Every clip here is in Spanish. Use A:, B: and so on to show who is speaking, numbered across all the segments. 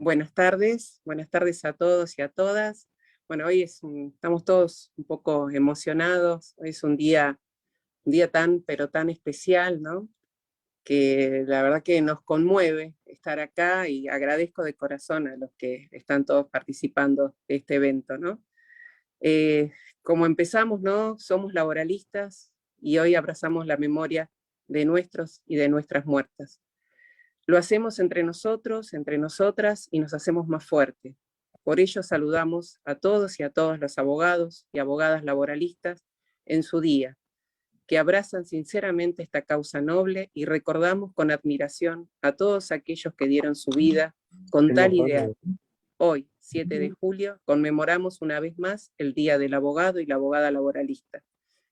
A: buenas tardes a todos y a todas. Bueno, hoy estamos todos un poco emocionados, hoy es un día tan, pero tan especial, ¿no? Que la verdad que nos conmueve estar acá y agradezco de corazón a los que están todos participando de este evento, ¿no? Como empezamos, ¿no? Somos laboralistas y hoy abrazamos la memoria de nuestros y de nuestras muertas. Lo hacemos entre nosotros, entre nosotras, y nos hacemos más fuertes. Por ello saludamos a todos y a todas los abogados y abogadas laboralistas en su día, que abrazan sinceramente esta causa noble, y recordamos con admiración a todos aquellos que dieron su vida con tal ideal. Hoy, 7 de julio, conmemoramos una vez más el Día del Abogado y la Abogada Laboralista,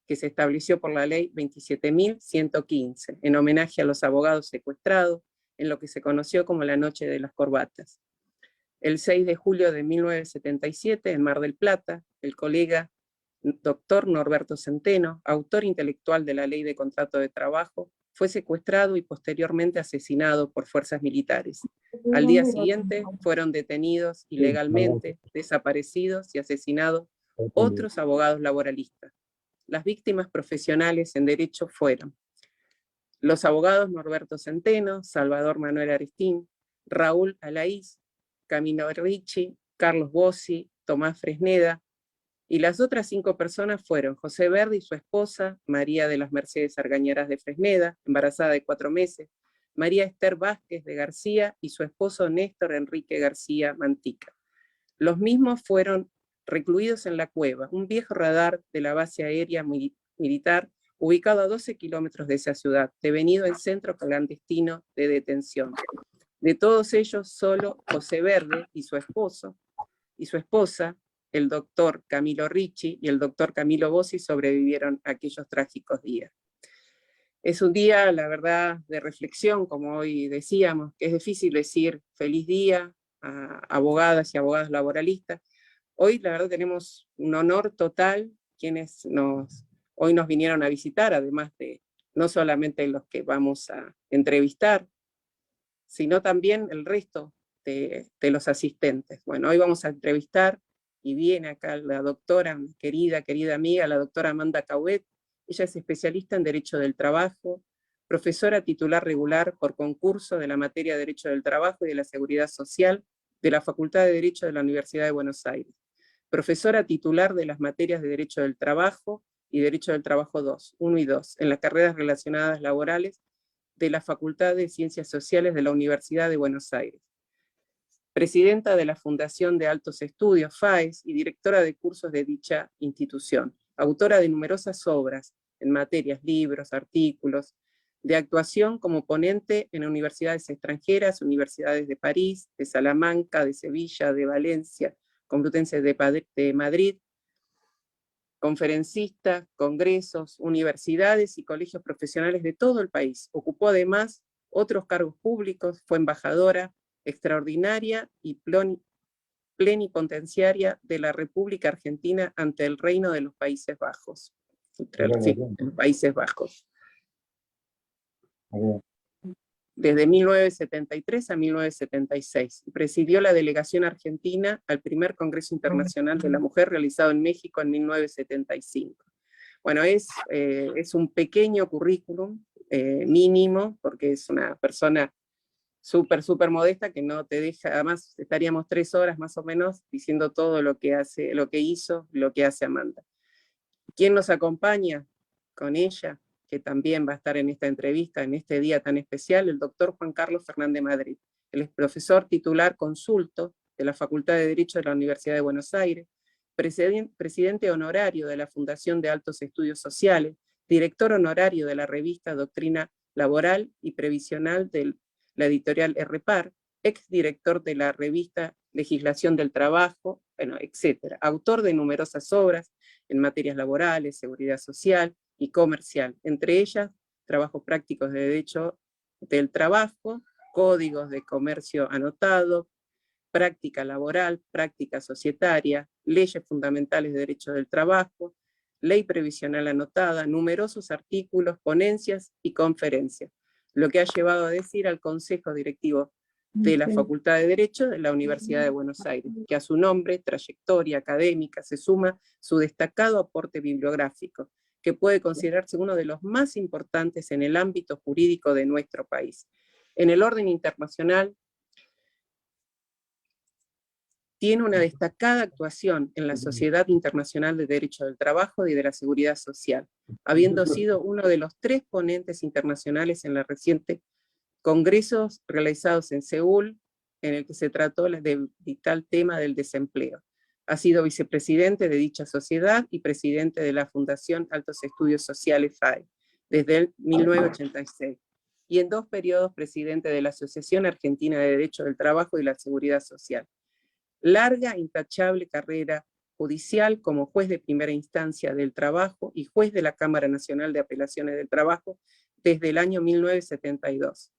A: que se estableció por la Ley 27.115, en homenaje a los abogados secuestrados, en lo que se conoció como la Noche de las Corbatas. El 6 de julio de 1977, en Mar del Plata, el colega doctor Norberto Centeno, autor intelectual de la Ley de Contrato de Trabajo, fue secuestrado y posteriormente asesinado por fuerzas militares. Al día siguiente fueron detenidos ilegalmente, desaparecidos y asesinados otros abogados laboralistas. Las víctimas profesionales en derecho fueron los abogados Norberto Centeno, Salvador Manuel Aristín, Raúl Alaís, Camilo Ricci, Carlos Bossi, Tomás Fresneda, y las otras 5 personas fueron José Verdi y su esposa, María de las Mercedes Argañeras de Fresneda, embarazada de 4 meses, María Esther Vázquez de García y su esposo Néstor Enrique García Mantica. Los mismos fueron recluidos en La Cueva, un viejo radar de la base aérea militar ubicado a 12 kilómetros de esa ciudad, devenido el centro clandestino de detención. De todos ellos, solo José Verde y su esposa, el doctor Camilo Ricci y el doctor Camilo Bossi, sobrevivieron a aquellos trágicos días. Es un día, la verdad, de reflexión, como hoy decíamos, que es difícil decir feliz día a abogadas y abogados laboralistas. Hoy, la verdad, tenemos un honor total quienes hoy nos vinieron a visitar, además de no solamente los que vamos a entrevistar, sino también el resto de los asistentes. Bueno, hoy vamos a entrevistar, y viene acá la doctora, querida amiga, la doctora Amanda Cauet. Ella es especialista en Derecho del Trabajo, profesora titular regular por concurso de la materia de Derecho del Trabajo y de la Seguridad Social de la Facultad de Derecho de la Universidad de Buenos Aires, profesora titular de las materias de Derecho del Trabajo y Derecho del Trabajo 2, 1 y 2, en las carreras relacionadas laborales de la Facultad de Ciencias Sociales de la Universidad de Buenos Aires, presidenta de la Fundación de Altos Estudios, FAES, y directora de cursos de dicha institución, autora de numerosas obras en materias, libros, artículos, de actuación como ponente en universidades extranjeras, universidades de París, de Salamanca, de Sevilla, de Valencia, Complutense de Madrid, conferencista, congresos, universidades y colegios profesionales de todo el país. Ocupó además otros cargos públicos, fue embajadora extraordinaria y plenipotenciaria de la República Argentina ante el Reino de los Países Bajos. Los Países Bajos. Desde 1973 a 1976. Presidió la delegación argentina al primer Congreso Internacional de la Mujer realizado en México en 1975. Bueno, es un pequeño currículum, mínimo, porque es una persona súper modesta que no te deja, además estaríamos 3 horas más o menos diciendo todo lo que hace, lo que hizo, lo que hace Amanda. ¿Quién nos acompaña con ella? Que también va a estar en esta entrevista, en este día tan especial, el doctor Juan Carlos Fernández Madrid. Él es profesor titular consulto de la Facultad de Derecho de la Universidad de Buenos Aires, presidente honorario de la Fundación de Altos Estudios Sociales, director honorario de la revista Doctrina Laboral y Previsional de la editorial RPAR, exdirector de la revista Legislación del Trabajo, bueno, etc. Autor de numerosas obras en materias laborales, seguridad social y comercial, entre ellas trabajos prácticos de derecho del trabajo, códigos de comercio anotado, práctica laboral, práctica societaria, leyes fundamentales de derecho del trabajo, ley previsional anotada, numerosos artículos, ponencias y conferencias, lo que ha llevado a decir al Consejo Directivo de la Facultad de Derecho de la Universidad de Buenos Aires, que a su nombre, trayectoria académica, se suma su destacado aporte bibliográfico, que puede considerarse uno de los más importantes en el ámbito jurídico de nuestro país. En el orden internacional, tiene una destacada actuación en la Sociedad Internacional de Derecho del Trabajo y de la Seguridad Social, habiendo sido uno de los 3 ponentes internacionales en los recientes congresos realizados en Seúl, en el que se trató del vital tema del desempleo. Ha sido vicepresidente de dicha sociedad y presidente de la Fundación Altos Estudios Sociales FAE, desde el 1986, y en 2 periodos presidente de la Asociación Argentina de Derecho del Trabajo y la Seguridad Social. Larga, intachable carrera judicial como juez de primera instancia del trabajo y juez de la Cámara Nacional de Apelaciones del Trabajo desde el año 1972,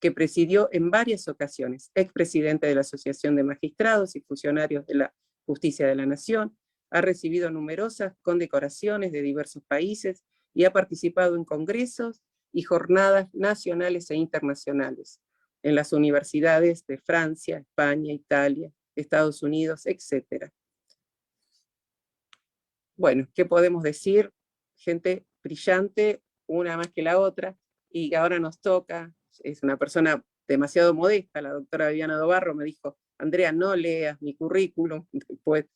A: que presidió en varias ocasiones, expresidente de la Asociación de Magistrados y Funcionarios de la Justicia de la Nación, ha recibido numerosas condecoraciones de diversos países y ha participado en congresos y jornadas nacionales e internacionales en las universidades de Francia, España, Italia, Estados Unidos, etc. Bueno, ¿qué podemos decir? Gente brillante, una más que la otra, y ahora nos toca, es una persona demasiado modesta, la doctora Viviana Dobarro me dijo, Andrea, no leas mi currículum, después,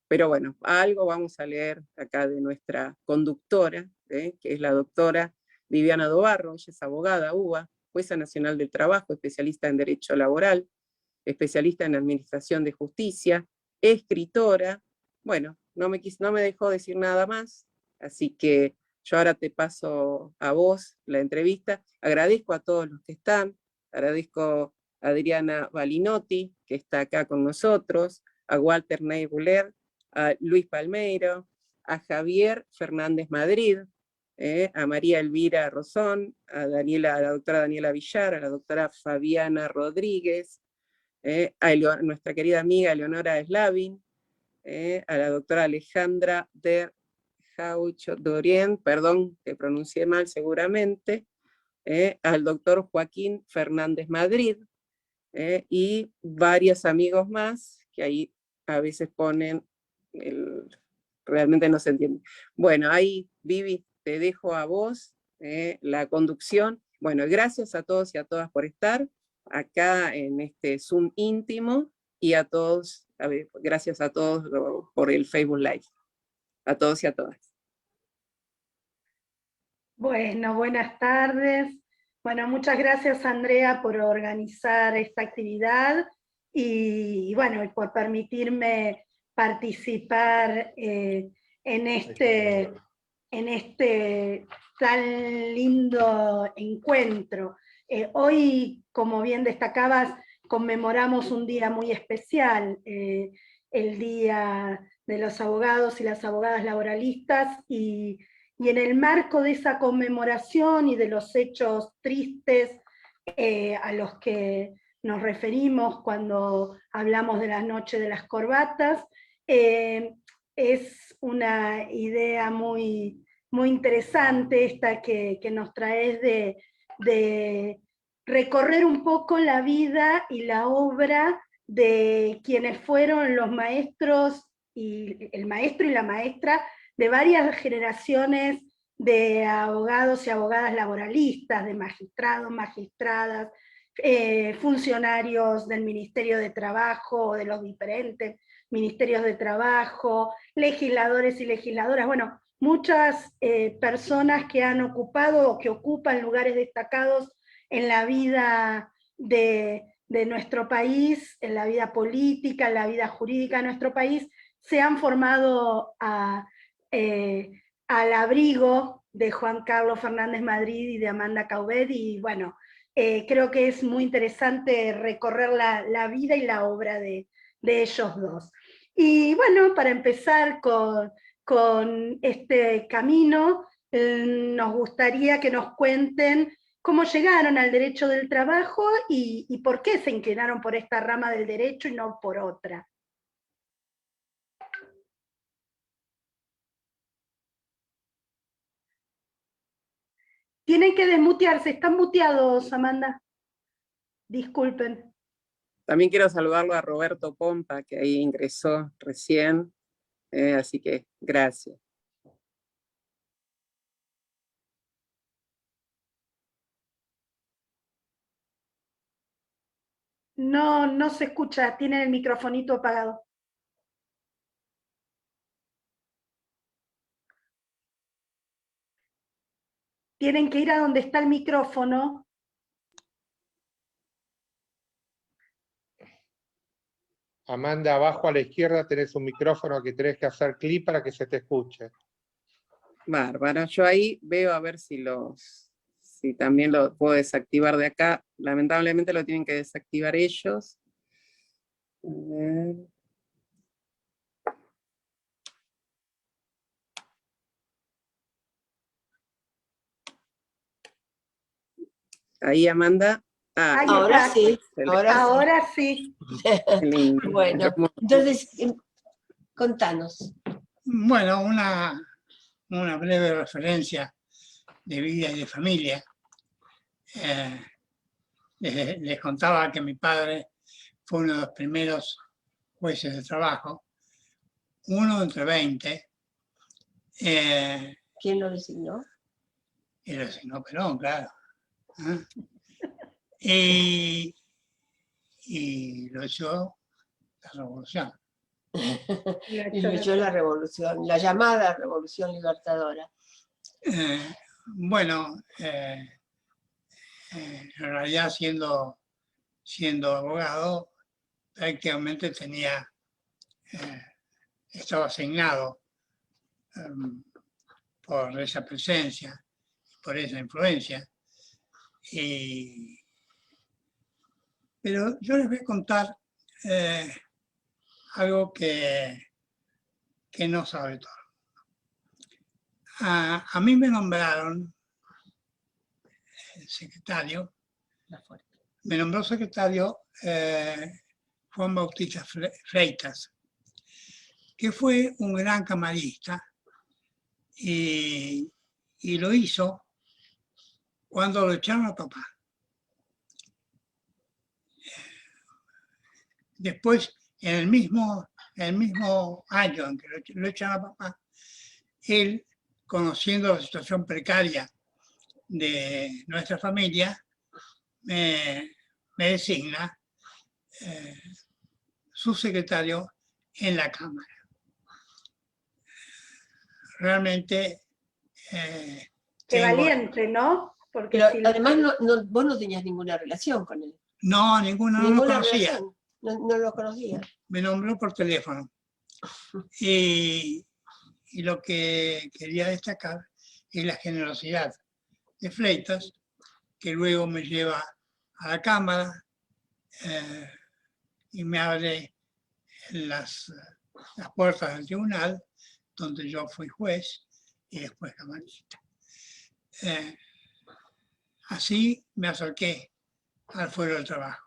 A: pero bueno, algo vamos a leer acá de nuestra conductora, que es la doctora Viviana Dobarro. Ella es abogada, UBA, jueza nacional del trabajo, especialista en derecho laboral, especialista en administración de justicia, escritora. Bueno, no me dejó decir nada más, así que yo ahora te paso a vos la entrevista. Agradezco a todos los que están, agradezco a Adriana Balinotti, que está acá con nosotros, a Walter Neybuller, a Luis Palmeiro, a Javier Fernández Madrid, a María Elvira Rosón, a la doctora Daniela Villar, a la doctora Fabiana Rodríguez, a nuestra querida amiga Eleonora Slavin, a la doctora Alejandra de Jaucho Dorien, perdón, que pronuncié mal seguramente, al doctor Joaquín Fernández Madrid, y varios amigos más, que ahí a veces ponen, realmente no se entiende. Bueno, ahí, Vivi, te dejo a vos la conducción. Bueno, gracias a todos y a todas por estar acá en este Zoom íntimo, y a todos, gracias a todos por el Facebook Live. A todos y a todas.
B: Bueno, buenas tardes. Bueno, muchas gracias, Andrea, por organizar esta actividad y bueno, por permitirme participar en este tan lindo encuentro. Hoy, como bien destacabas, conmemoramos un día muy especial, el Día de los Abogados y las Abogadas Laboralistas, y en el marco de esa conmemoración y de los hechos tristes a los que nos referimos cuando hablamos de la noche de las corbatas, es una idea muy, muy interesante esta que nos traes de recorrer un poco la vida y la obra de quienes fueron los maestros, y el maestro y la maestra de varias generaciones de abogados y abogadas laboralistas, de magistrados, magistradas, funcionarios del Ministerio de Trabajo, de los diferentes ministerios de trabajo, legisladores y legisladoras, bueno, muchas personas que han ocupado o que ocupan lugares destacados en la vida de nuestro país, en la vida política, en la vida jurídica de nuestro país, se han formado al abrigo de Juan Carlos Fernández Madrid y de Amanda Caubet, y bueno, creo que es muy interesante recorrer la vida y la obra de ellos dos. Y bueno, para empezar con este camino, nos gustaría que nos cuenten cómo llegaron al derecho del trabajo y por qué se inclinaron por esta rama del derecho y no por otra. Tienen que desmutearse, están muteados, Amanda. Disculpen.
A: También quiero saludarlo a Roberto Pompa, que ahí ingresó recién, así que gracias.
B: No, no se escucha, tienen el microfonito apagado. Tienen que ir a donde está el micrófono.
C: Amanda, abajo a la izquierda tenés un micrófono que tenés que hacer clic para que se te escuche.
A: Bárbaro, yo ahí veo a ver si también lo puedo desactivar de acá. Lamentablemente lo tienen que desactivar ellos. A ver. Ahí, Amanda. Ah,
B: Ahí
D: ahora
B: está.
D: sí,
B: Ahora sí.
A: qué lindo.
D: Bueno, entonces, contanos.
E: Bueno, una breve referencia de vida y de familia. Les contaba que mi padre fue uno de los primeros jueces de trabajo, uno entre 20.
D: ¿Quién lo designó?
E: Y lo designó Perón, claro. Y lo echó la revolución.
D: Y luchó la revolución, la llamada revolución libertadora.
E: Bueno, en realidad siendo abogado, prácticamente estaba asignado por esa presencia, por esa influencia. Pero yo les voy a contar algo que no sabe todo. A mí me nombraron secretario, me nombró secretario Juan Bautista Freitas, que fue un gran camarista y lo hizo cuando lo echaron a papá. Después, en el mismo año en que lo echan a papá, él, conociendo la situación precaria de nuestra familia, me designa su secretario en la Cámara. Realmente...
B: Qué valiente, ¿no? Porque
D: Pero
B: si
D: además vos no tenías ninguna relación con él.
E: No, ninguna no lo conocía.
D: Relación. No lo conocía.
E: Me nombró por teléfono. Y lo que quería destacar es la generosidad de Freitas, que luego me lleva a la Cámara y me abre las puertas del tribunal, donde yo fui juez y después camarista. Así me acerqué al fuero del trabajo.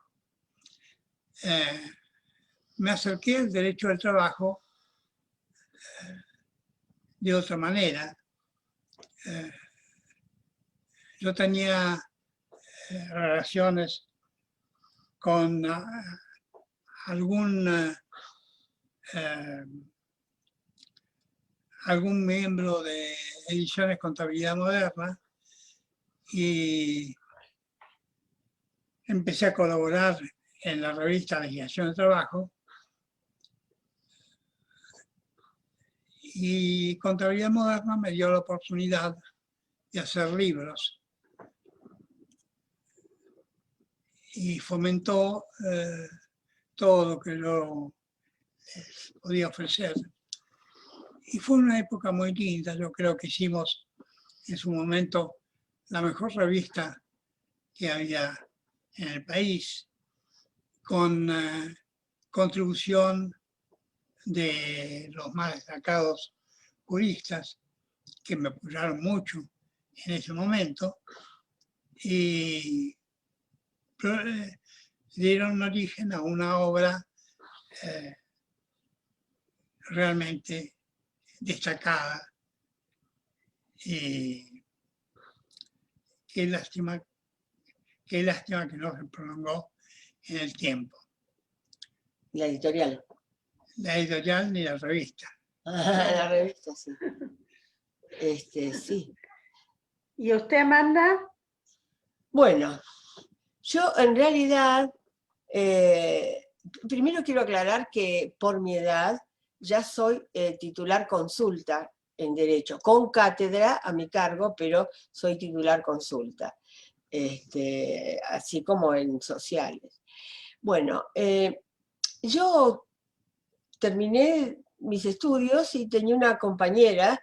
E: Me acerqué al derecho al trabajo de otra manera. Yo tenía relaciones con algún miembro de Ediciones Contabilidad Moderna y empecé a colaborar en la revista Legislación de Trabajo, y Contabilidad Moderna me dio la oportunidad de hacer libros y fomentó todo lo que yo podía ofrecer. Y fue una época muy linda. Yo creo que hicimos en su momento la mejor revista que había en el país, con contribución de los más destacados juristas que me apoyaron mucho en ese momento y dieron origen a una obra realmente destacada. Y qué lástima que no se prolongó en el tiempo.
D: La editorial.
E: La editorial ni la revista.
D: La revista, sí. Sí.
B: ¿Y usted, Amanda?
D: Bueno, yo en realidad, primero quiero aclarar que por mi edad ya soy titular consulta en Derecho, con cátedra a mi cargo, pero soy titular consulta, así como en sociales. Bueno, yo terminé mis estudios y tenía una compañera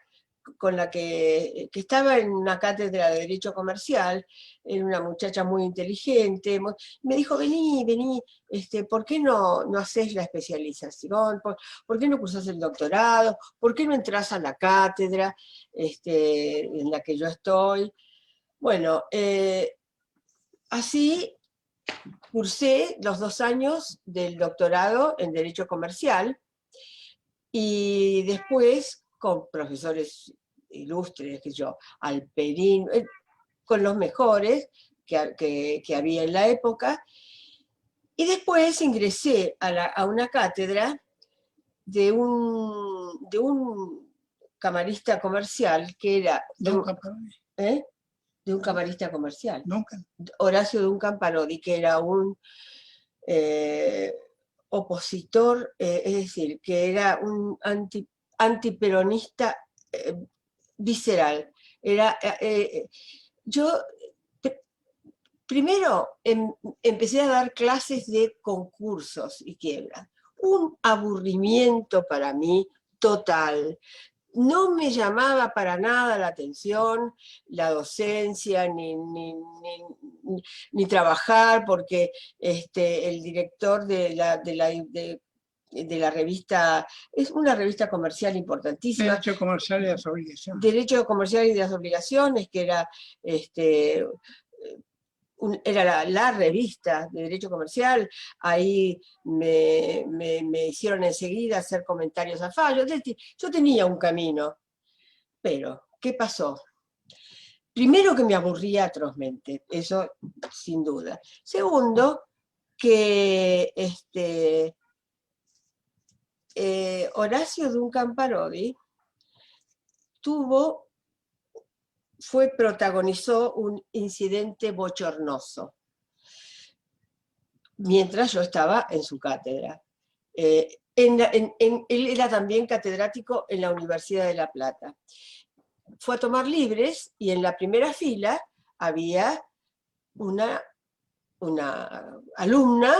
D: con la que estaba en una cátedra de Derecho Comercial, era una muchacha muy inteligente, me dijo, vení, ¿por qué no haces la especialización? ¿Por qué no cursás el doctorado? ¿Por qué no entras a la cátedra en la que yo estoy? Bueno, así cursé los 2 años del doctorado en Derecho Comercial, y después con profesores ilustres, que yo, Alperín, con los mejores que había en la época, y después ingresé a una cátedra de un camarista comercial que era...
E: Duncan Parodi.
D: De un camarista comercial.
E: Duncan.
D: Horacio Duncan Parodi, que era un opositor, es decir, que era un antiperonista visceral. Yo primero empecé a dar clases de concursos y quiebras. Un aburrimiento para mí total. No me llamaba para nada la atención la docencia, ni trabajar, porque el director de la revista, es una revista comercial importantísima.
E: Derecho Comercial y las Obligaciones.
D: Derecho Comercial y de las Obligaciones, que era era la revista de Derecho Comercial. Ahí me hicieron enseguida hacer comentarios a fallo. Yo tenía un camino, pero ¿qué pasó? Primero, que me aburría atrozmente, eso sin duda. Segundo, que Horacio Duncan Parodi protagonizó un incidente bochornoso mientras yo estaba en su cátedra. Él era también catedrático en la Universidad de La Plata. Fue a tomar libres y en la primera fila había una alumna,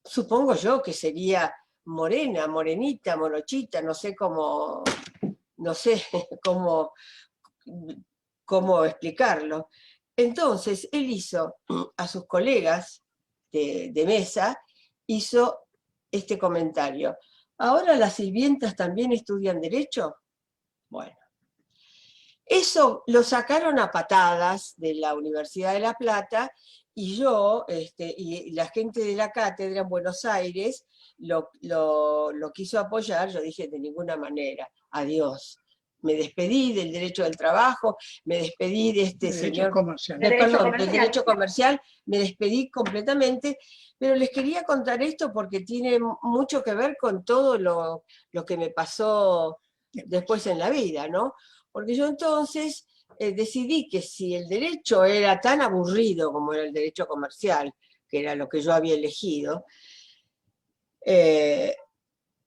D: supongo yo que sería morena, morenita, morochita, no sé cómo explicarlo. Entonces él hizo a sus colegas de mesa, hizo este comentario: ¿ahora las sirvientas también estudian Derecho? Bueno, eso lo sacaron a patadas de la Universidad de La Plata, y yo, y la gente de la cátedra en Buenos Aires lo quiso apoyar. Yo dije, de ninguna manera, adiós. Me despedí del derecho del trabajo, me despedí de este señor...
E: Comercial.
D: Del derecho comercial, me despedí completamente, pero les quería contar esto porque tiene mucho que ver con todo lo que me pasó después en la vida, ¿no? Porque yo entonces decidí que si el derecho era tan aburrido como era el derecho comercial, que era lo que yo había elegido,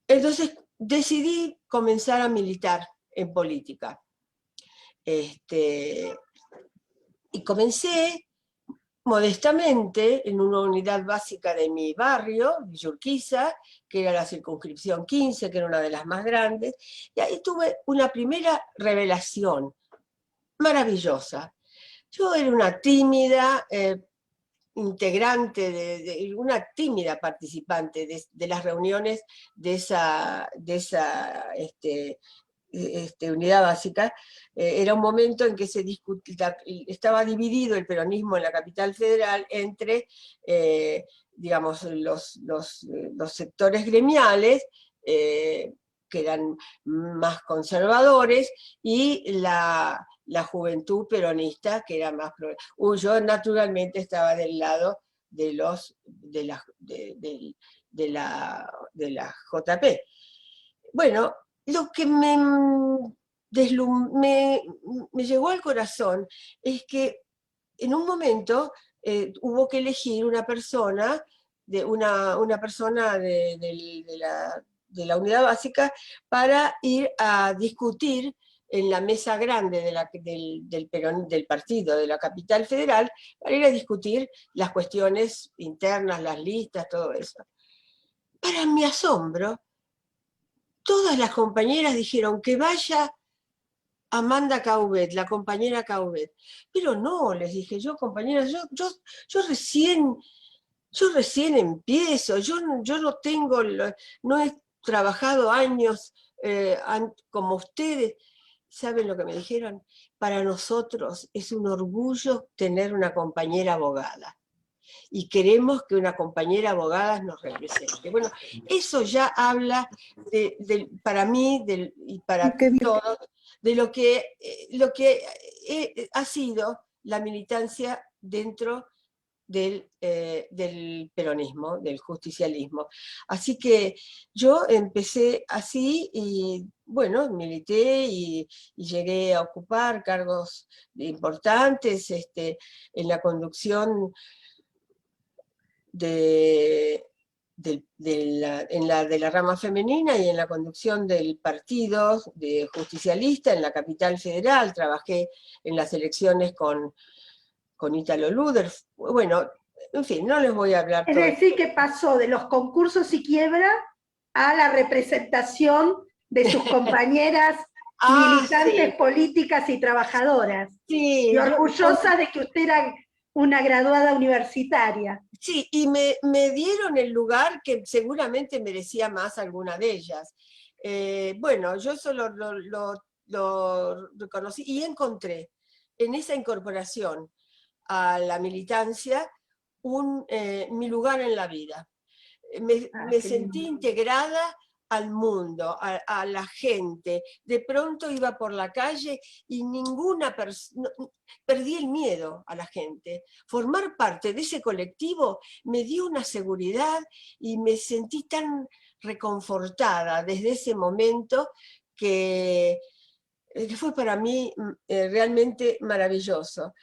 D: entonces decidí comenzar a militar en política. Y comencé modestamente en una unidad básica de mi barrio, Villa Urquiza, que era la circunscripción 15, que era una de las más grandes, y ahí tuve una primera revelación maravillosa. Yo era una tímida integrante, una tímida participante de las reuniones de esa unidad básica. Era un momento en que estaba dividido el peronismo en la capital federal entre, digamos, los sectores gremiales, que eran más conservadores, y la juventud peronista, que era más... Yo naturalmente estaba del lado de de la JP. Bueno, lo que me llegó al corazón es que en un momento hubo que elegir una persona, de la unidad básica, para ir a discutir en la mesa grande del partido de la capital federal, para ir a discutir las cuestiones internas, las listas, todo eso. Para mi asombro, todas las compañeras dijeron que vaya Amanda Caubet, la compañera Caubet. Pero no, les dije yo, compañeras, yo recién empiezo, yo no tengo, no he trabajado años como ustedes. ¿Saben lo que me dijeron? Para nosotros es un orgullo tener una compañera abogada. Y queremos que una compañera abogada nos represente. Bueno, eso ya habla, para mí y para todos, de lo que ha sido la militancia dentro del peronismo, del justicialismo. Así que yo empecé así y bueno, milité y llegué a ocupar cargos importantes en la conducción de la rama femenina y en la conducción del partido de justicialista en la capital federal. Trabajé en las elecciones con Italo Luder. Bueno, en fin, no les voy a hablar
B: Es
D: todo.
B: decir, que pasó de los concursos y quiebra a la representación de sus compañeras militantes,
D: sí,
B: políticas y trabajadoras.
D: sí,
B: Y orgullosa de que usted era una graduada universitaria.
D: Sí, y me dieron el lugar que seguramente merecía más alguna de ellas. Bueno, yo eso lo reconocí y encontré en esa incorporación a la militancia mi lugar en la vida. Me sentí integrada al mundo, a la gente. De pronto iba por la calle y ninguna persona, perdí el miedo a la gente. Formar parte de ese colectivo me dio una seguridad y me sentí tan reconfortada desde ese momento que fue para mí realmente maravilloso.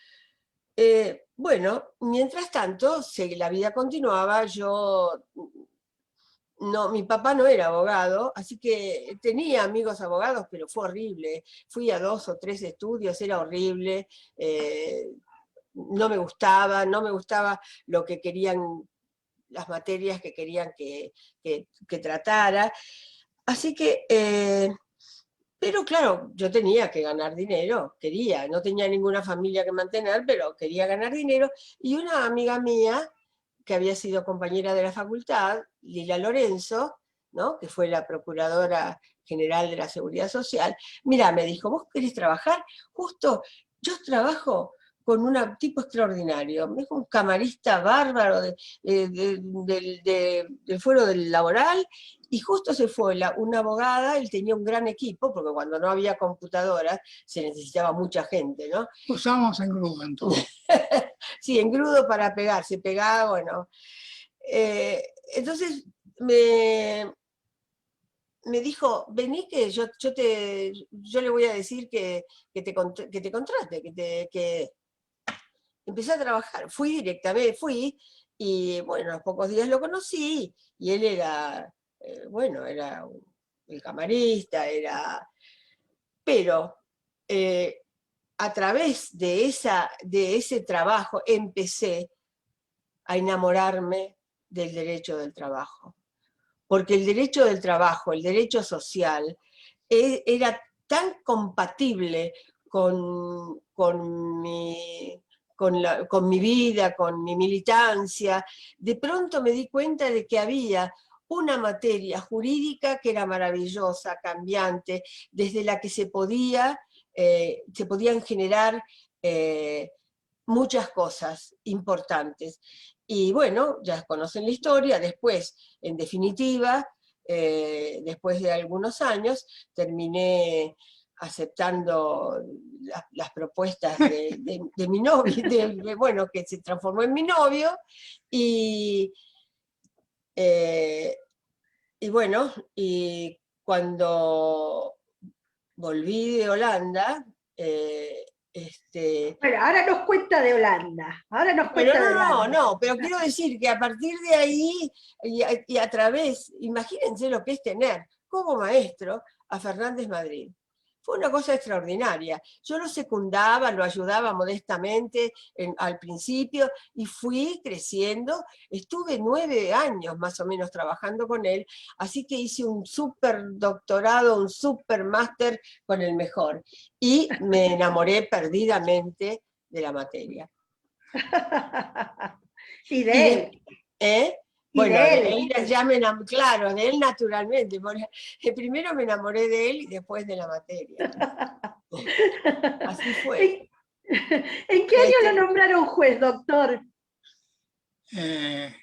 D: Bueno, mientras tanto, la vida continuaba. Mi papá no era abogado, así que tenía amigos abogados, pero fue horrible. Fui a 2 o 3 estudios, era horrible. No me gustaba lo que querían, las materias que querían que tratara. Así que, pero claro, yo tenía que ganar dinero, no tenía ninguna familia que mantener, pero quería ganar dinero. Y una amiga mía, que había sido compañera de la facultad, Lila Lorenzo, ¿no?, que fue la Procuradora General de la Seguridad Social, mira, me dijo, ¿vos querés trabajar? Justo, yo trabajo con un tipo extraordinario, me dijo, un camarista bárbaro del fuero del laboral, y justo se fue una abogada, él tenía un gran equipo, porque cuando no había computadoras se necesitaba mucha gente, ¿no?
E: Usamos engrudo entonces.
D: Sí, engrudo para pegar, se pegaba, bueno. Entonces me dijo, vení que yo le voy a decir que te contrate, que empecé a trabajar. Fui, y bueno, a los pocos días lo conocí, y él era, era el camarista, pero a través de ese trabajo empecé a enamorarme del derecho del trabajo. Porque el derecho del trabajo, el derecho social, era tan compatible con mi vida, con mi militancia. De pronto me di cuenta de que había una materia jurídica que era maravillosa, cambiante, desde la que se podían generar muchas cosas importantes. Y bueno, ya conocen la historia. Después, en definitiva, después de algunos años, terminé aceptando las propuestas de mi novio, que se transformó en mi novio, y Y bueno, y cuando volví de Holanda,
B: Bueno, ahora nos cuenta de Holanda. Ahora nos
D: bueno,
B: cuenta de Holanda.
D: no, pero quiero decir que a partir de ahí y a través, imagínense lo que es tener como maestro a Fernández Madrid. Fue una cosa extraordinaria. Yo lo secundaba, lo ayudaba modestamente al principio y fui creciendo. Estuve 9 años más o menos trabajando con él, así que hice un súper doctorado, un súper máster con el mejor. Y me enamoré perdidamente de la materia.
B: Y de él. Y
D: Bueno,
B: de
D: de
B: él.
D: él ya claro, de él naturalmente. Primero me enamoré de él y después de la materia. Así fue.
B: ¿En qué año lo nombraron juez, doctor?
E: ¿Qué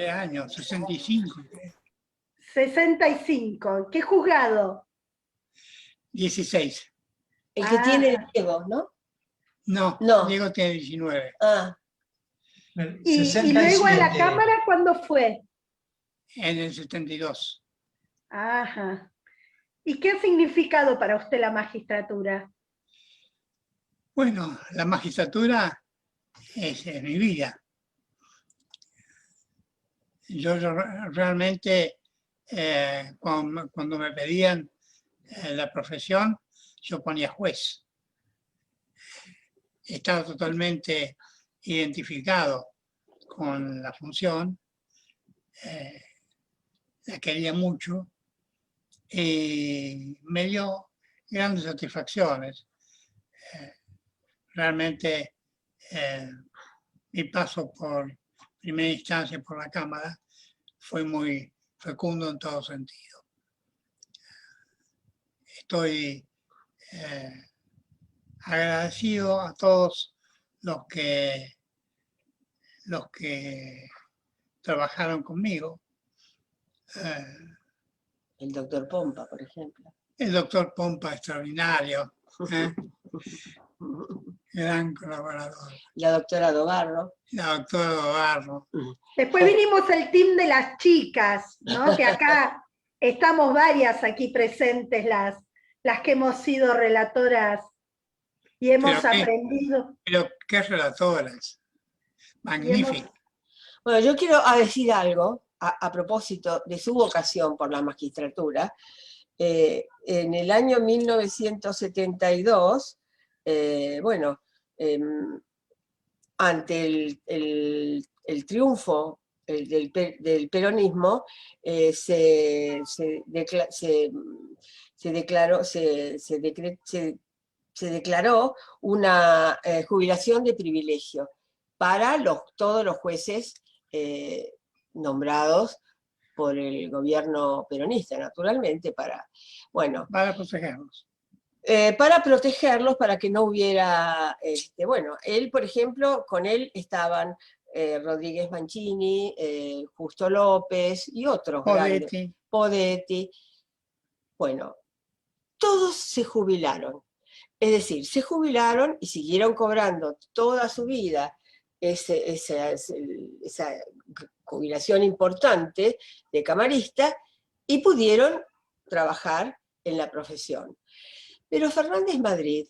E: año? 65.
B: 65. ¿Qué juzgado?
E: 16.
D: El que tiene Diego, ¿no?
E: No,
D: No.
E: Diego tiene 19.
D: Ah,
B: ¿Y luego a la Cámara cuándo fue?
E: En el 72.
B: Ajá. ¿Y qué ha significado para usted la magistratura?
E: Bueno, la magistratura es mi vida. Yo realmente, cuando me pedían la profesión, yo ponía juez. Estaba totalmente identificado con la función, la quería mucho y me dio grandes satisfacciones. Realmente mi paso por primera instancia por la Cámara fue muy fecundo en todo sentido. Estoy agradecido a todos los que trabajaron conmigo.
D: el doctor Pompa, por ejemplo.
E: El doctor Pompa, extraordinario, gran colaborador.
D: La doctora Dobarro.
E: La doctora Dobarro.
B: Después vinimos el team de las chicas, ¿no? Que acá estamos varias aquí presentes, las que hemos sido relatoras y hemos aprendido.
E: Pero qué relatoras. Magnífico.
D: Bueno, yo quiero decir algo a propósito de su vocación por la magistratura. En el año 1972, ante el triunfo del peronismo, se declaró una jubilación de privilegio para todos los jueces nombrados por el gobierno peronista, naturalmente, para
E: protegerlos.
D: Para protegerlos, para que no hubiera, él, por ejemplo, con él estaban Rodríguez Mancini, Justo López y otros grandes, Podetti. Bueno, todos se jubilaron. Es decir, se jubilaron y siguieron cobrando toda su vida esa jubilación importante de camarista y pudieron trabajar en la profesión. Pero Fernández Madrid,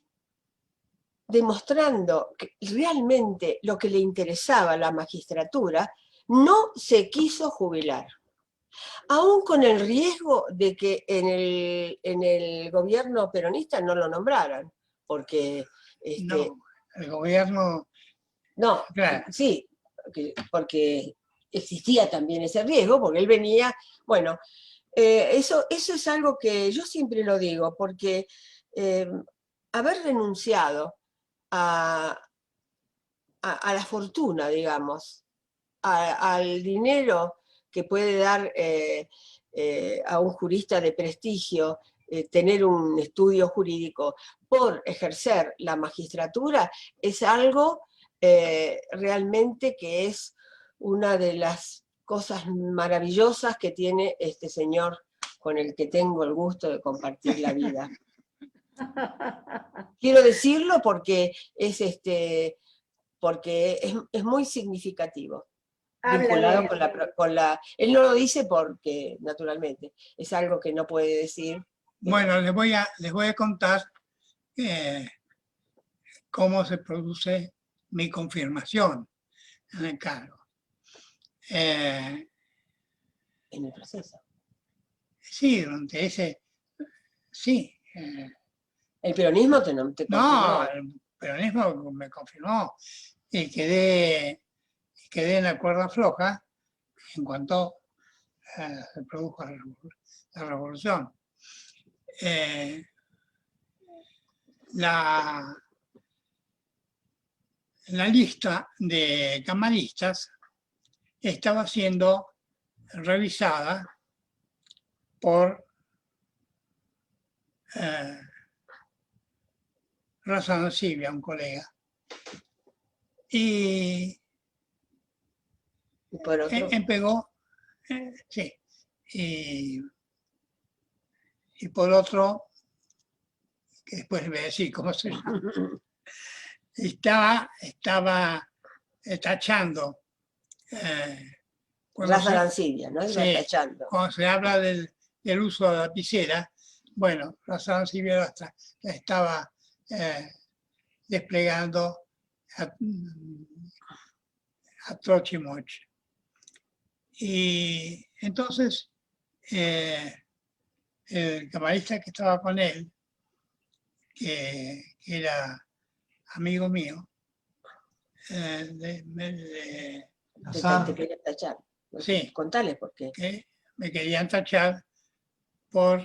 D: demostrando que realmente lo que le interesaba a la magistratura, no se quiso jubilar. Aún con el riesgo de que en el gobierno peronista no lo nombraran, porque...
E: no, el gobierno...
D: No, claro. Sí, porque existía también ese riesgo, porque él venía... Bueno, eso es algo que yo siempre lo digo, porque haber renunciado a la fortuna, digamos, al dinero que puede dar a un jurista de prestigio tener un estudio jurídico por ejercer la magistratura, es algo realmente que es una de las cosas maravillosas que tiene este señor con el que tengo el gusto de compartir la vida. Quiero decirlo porque es muy significativo. vinculado
B: Habla
D: con la... Él no lo dice porque, naturalmente, es algo que no puede decir.
E: Bueno, les voy a contar cómo se produce mi confirmación en el cargo.
D: En el proceso.
E: Sí, durante ese... Sí.
D: El peronismo te confirmó.
E: No, el peronismo me confirmó y quedé en la cuerda floja en cuanto se produjo la revolución. La lista de camaristas estaba siendo revisada por Razón Silvia, un colega. Y
D: por otro.
E: empezó, sí, y por otro, que después le voy a decir cómo se llama, estaba tachando.
D: Raza Arancibia, ¿no? Iba
E: Sí,
D: tachando.
E: cuando se habla del uso de la lapicera, bueno, Raza Arancibia la estaba desplegando a troche y moche. Y entonces, el camarista que estaba con él, que era amigo mío,
D: Te quería tachar.
E: Sí.
D: Contales por qué.
E: que me querían tachar por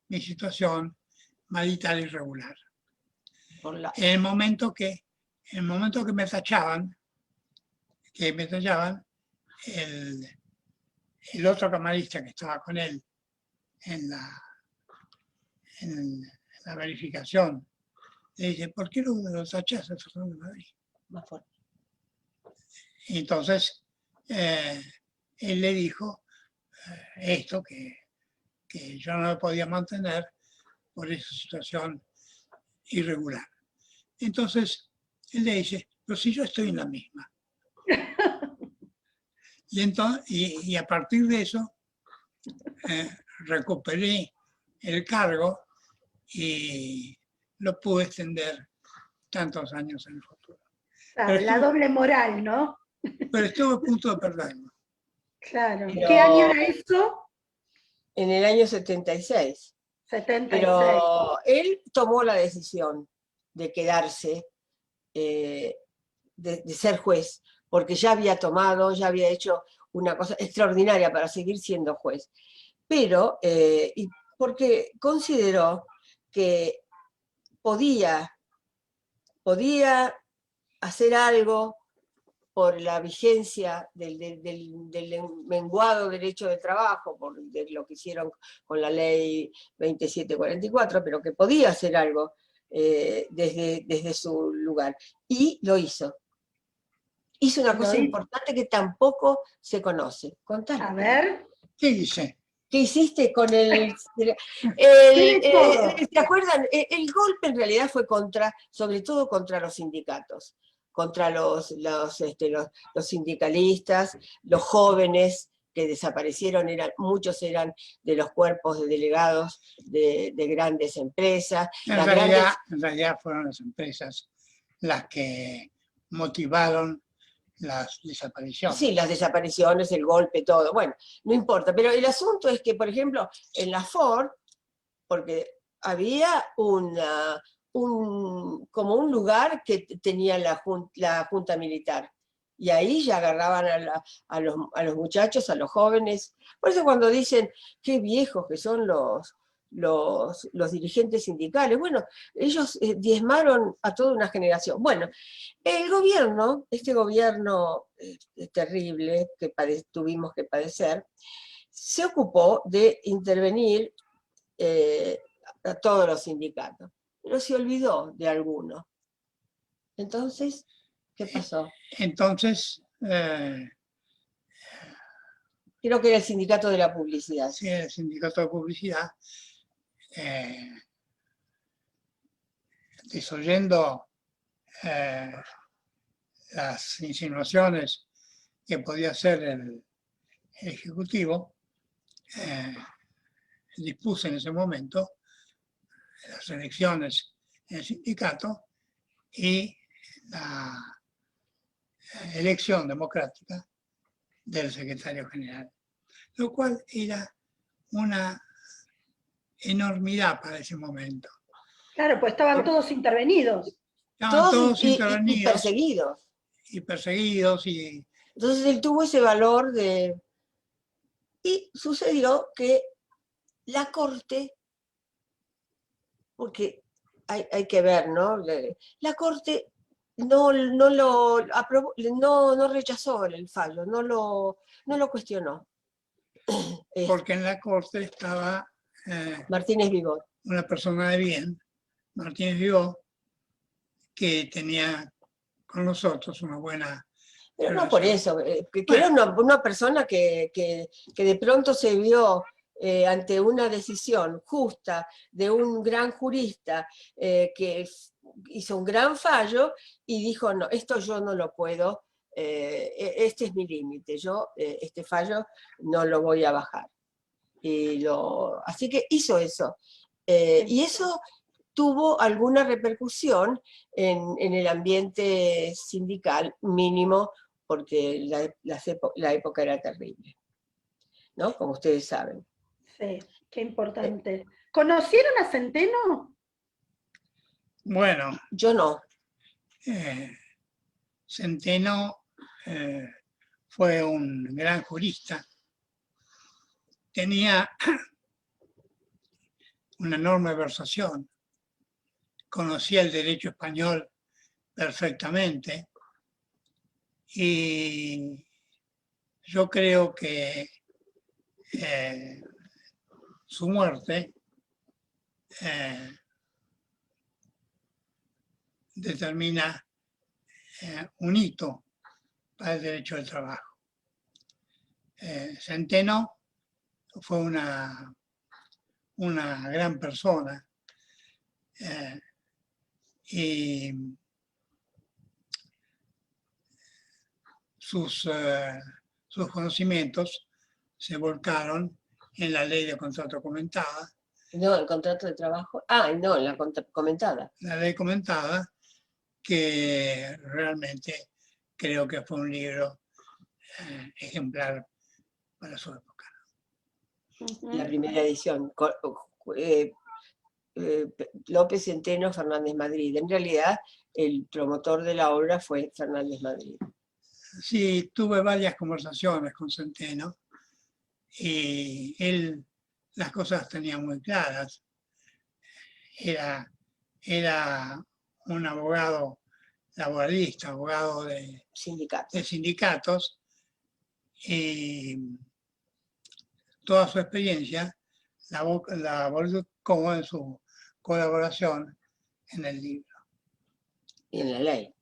E: mi situación marital irregular. En el momento que me tachaban, el otro camarista que estaba con él en la verificación, le dice, ¿por qué lo tachás a Fernando de Madrid?
D: Más fuerte.
E: Y entonces él le dijo esto, que yo no me podía mantener por esa situación irregular. Entonces él le dice, pero si yo estoy en la misma. Y a partir de eso recuperé el cargo y lo pude extender tantos años en el futuro.
B: Claro, la doble moral, ¿no?
E: Pero estuve a punto de perderlo.
B: Claro.
D: Pero
B: ¿Qué año era eso?
D: En el año 76.
B: 76.
D: Pero él tomó la decisión de quedarse, de ser juez, porque ya había hecho una cosa extraordinaria para seguir siendo juez. Pero, y porque consideró que podía hacer algo por la vigencia del menguado derecho de trabajo, de lo que hicieron con la ley 2744, pero que podía hacer algo desde su lugar. Y lo hizo. Hizo una cosa importante que tampoco se conoce. Contale.
B: A ver.
E: ¿Qué hice?
D: ¿Qué hiciste con el...? ¿Se acuerdan? El golpe en realidad fue sobre todo contra los sindicatos, contra los sindicalistas, los jóvenes que desaparecieron, muchos eran de los cuerpos de delegados de grandes empresas.
E: En realidad fueron las empresas las que motivaron las desapariciones.
D: Sí, las desapariciones, el golpe, todo. Bueno, no importa. Pero el asunto es que, por ejemplo, en la Ford, porque había como un lugar que tenía la Junta Militar. Y ahí ya agarraban a los muchachos, a los jóvenes. Por eso cuando dicen qué viejos que son los dirigentes sindicales, bueno, ellos diezmaron a toda una generación. Bueno, el gobierno, este gobierno terrible que tuvimos que padecer, se ocupó de intervenir a todos los sindicatos, pero se olvidó de algunos. Entonces, ¿qué pasó?
E: Entonces...
D: creo que era el sindicato de la publicidad.
E: Sí, el sindicato de publicidad. Desoyendo las insinuaciones que podía hacer el Ejecutivo, dispuso en ese momento las elecciones en el sindicato y la elección democrática del secretario general, lo cual era una enormidad para ese momento.
B: Claro, pues estaban todos intervenidos.
E: Estaban todos
D: y
E: intervenidos
D: perseguidos.
E: y perseguidos y
D: Entonces él tuvo ese valor de... Y sucedió que la Corte, porque hay que ver, ¿no? La Corte no lo aprobó, no rechazó el fallo, no lo cuestionó.
E: porque en la corte estaba
D: Martínez Vivot.
E: una persona de bien, Martínez Vivot, que tenía con nosotros una buena
D: Pero no
E: relación.
D: por eso, que
E: Bueno.
D: era una persona que de pronto se vio ante una decisión justa de un gran jurista que hizo un gran fallo y dijo, no, esto yo no lo puedo, este es mi límite, yo este fallo no lo voy a bajar. Así que hizo eso. Y eso tuvo alguna repercusión en el ambiente sindical mínimo, porque la época era terrible, ¿no? Como ustedes saben.
B: Sí, qué importante. ¿Conocieron a Centeno?
E: Bueno,
D: Yo no.
E: Centeno fue un gran jurista. Tenía una enorme versación. Conocía el derecho español perfectamente. Y yo creo que su muerte determina un hito para el derecho del trabajo. Centeno fue una gran persona y sus conocimientos se volcaron en la ley de contrato comentada.
D: No, el contrato de trabajo. No, la comentada.
E: La ley comentada, que realmente creo que fue un libro ejemplar para su época.
D: La primera edición. López, Centeno, Fernández Madrid. En realidad, el promotor de la obra fue Fernández Madrid.
E: Sí, tuve varias conversaciones con Centeno y él las cosas tenía muy claras. Era un abogado laboralista, abogado de sindicatos, y toda su experiencia la volcó en su colaboración en el libro.
D: Y en la ley.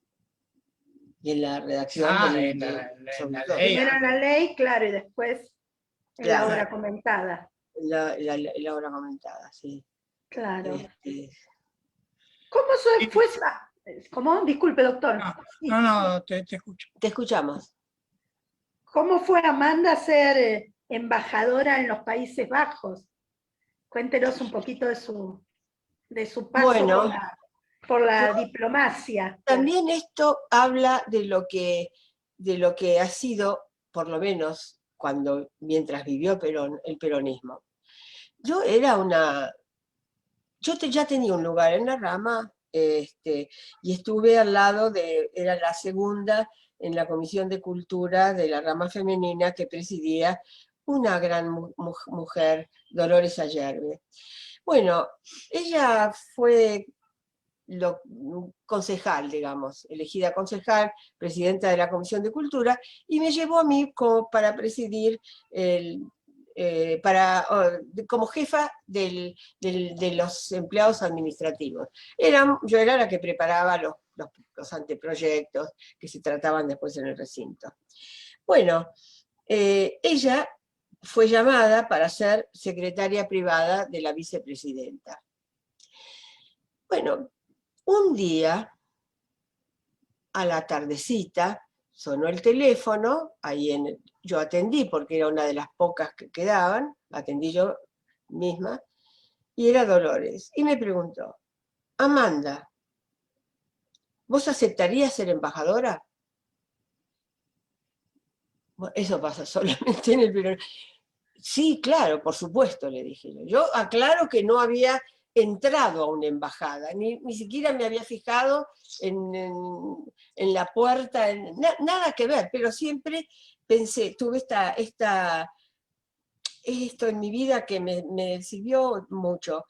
D: Y en la redacción
E: en la ley.
B: Primero en la ley, claro, y después en
D: Claro.
B: la obra comentada.
D: La obra comentada, sí.
B: Claro. ¿Cómo fue? ¿Cómo? Disculpe, doctor.
E: No, te escucho.
D: Te escuchamos.
B: ¿Cómo fue Amanda ser embajadora en los Países Bajos? Cuéntenos un poquito de su paso por la diplomacia.
D: También esto habla de lo que ha sido, por lo menos mientras vivió el peronismo. Yo ya tenía un lugar en la rama, y estuve al lado era la segunda en la Comisión de Cultura de la rama femenina que presidía una gran mujer, Dolores Ayerbe. Bueno, ella fue concejal, digamos, elegida concejal, presidenta de la Comisión de Cultura, y me llevó a mí como para presidir como jefa de los empleados administrativos. Yo era la que preparaba los anteproyectos que se trataban después en el recinto. Bueno, ella fue llamada para ser secretaria privada de la vicepresidenta. Bueno, un día, a la tardecita, sonó el teléfono, yo atendí porque era una de las pocas que quedaban, atendí yo misma, y era Dolores. Y me preguntó, Amanda, ¿vos aceptarías ser embajadora? Bueno, eso pasa solamente en el Perón. Sí, claro, por supuesto, le dije yo. Yo aclaro que no había entrado a una embajada, ni siquiera me había fijado en la puerta, nada que ver, pero siempre pensé, tuve esto en mi vida que me sirvió mucho.